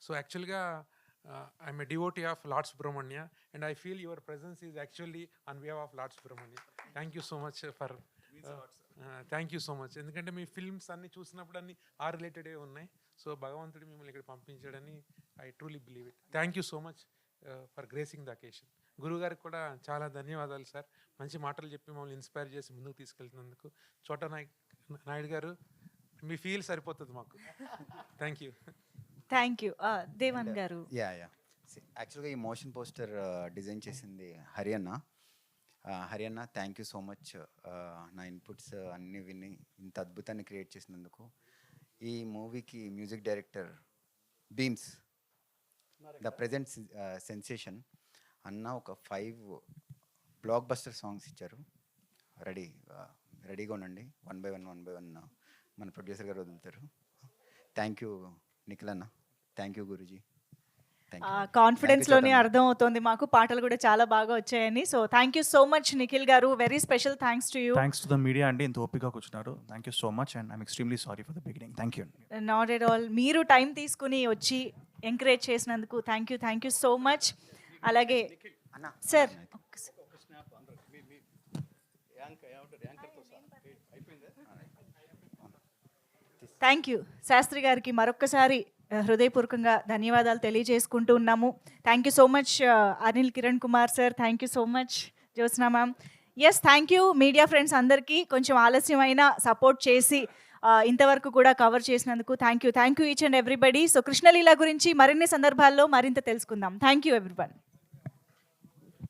సో యాక్చువల్గా I'm a devotee of Lord Subramanya, and I feel your presence is actually on behalf of Lord Subramanya. Thank you so much for thank you so much. ఎందుకంటే మీ ఫిల్మ్స్ అన్ని చూసినప్పుడు అన్ని ఆ రిలేటెడే ఉన్నాయి. సో భగవంతుడు మిమ్మల్ని ఇక్కడ పంపించాడని I truly believe it. Thank you so much for gracing the occasion. గురుగారికి కూడా చాలా ధన్యవాదాలు సార్. మంచి మాటలు చెప్పి మమ్మల్ని ఇన్స్పైర్ చేసి ముందుకు తీసుకెళ్తున్నందుకు. చోటా నాయుడు గారు, మీ ఫీల్ సరిపోతుంది మాకు. Thank you. Thank you. Devan గారు. యా యాక్చువల్గా ఈ మోషన్ పోస్టర్ డిజైన్ చేసింది హరియన్న. Thank you so much. నా ఇన్పుట్స్ అన్నీ విని ఇంత అద్భుతాన్ని క్రియేట్ చేసినందుకు. ఈ మూవీకి music director Bheems, the present sensation ఒక 5 బ్లాక్ బస్టర్ సాంగ్స్ ఇచ్చారు. రెడీగా ఉండండి. 1 by 1 మన ప్రొడ్యూసర్ గారు వదులుతారు. థ్యాంక్ యూ నిఖిల్ అన్న. Thank you Guruji. కాన్ఫిడెన్స్ లోనే అర్థం అవుతోంది మాకు, పాటలు కూడా చాలా బాగా వచ్చాయని. So thank you so much Nikhil గారు. Very special thanks to you. Thanks to the media అండి, ఇంత ఓపికగా కూర్చున్నారు. Thank you so much and I'm extremely sorry for the beginning. Thank you. Not at all. మీరు టైం తీసుకుని వచ్చి encourage చేసినందుకు thank you so much. అలాగే sir thank you. Shastri గారికి మరొక్కసారి హృదయపూర్వకంగా ధన్యవాదాలు తెలియజేసుకుంటూ ఉన్నాము. Thank you so much Anil Kiran Kumar sir. Thank you so much Jyotsna ma'am. Yes, thank you media friends అందరికీ కొంచెం ఆలస్యమైన సపోర్ట్ చేసి ఇంతవరకు కూడా కవర్ చేసినందుకు thank you each and everybody. So Krishna Leela గురించి మరిన్ని సందర్భాల్లో మరింత తెలుసుకుందాం. Thank you everyone.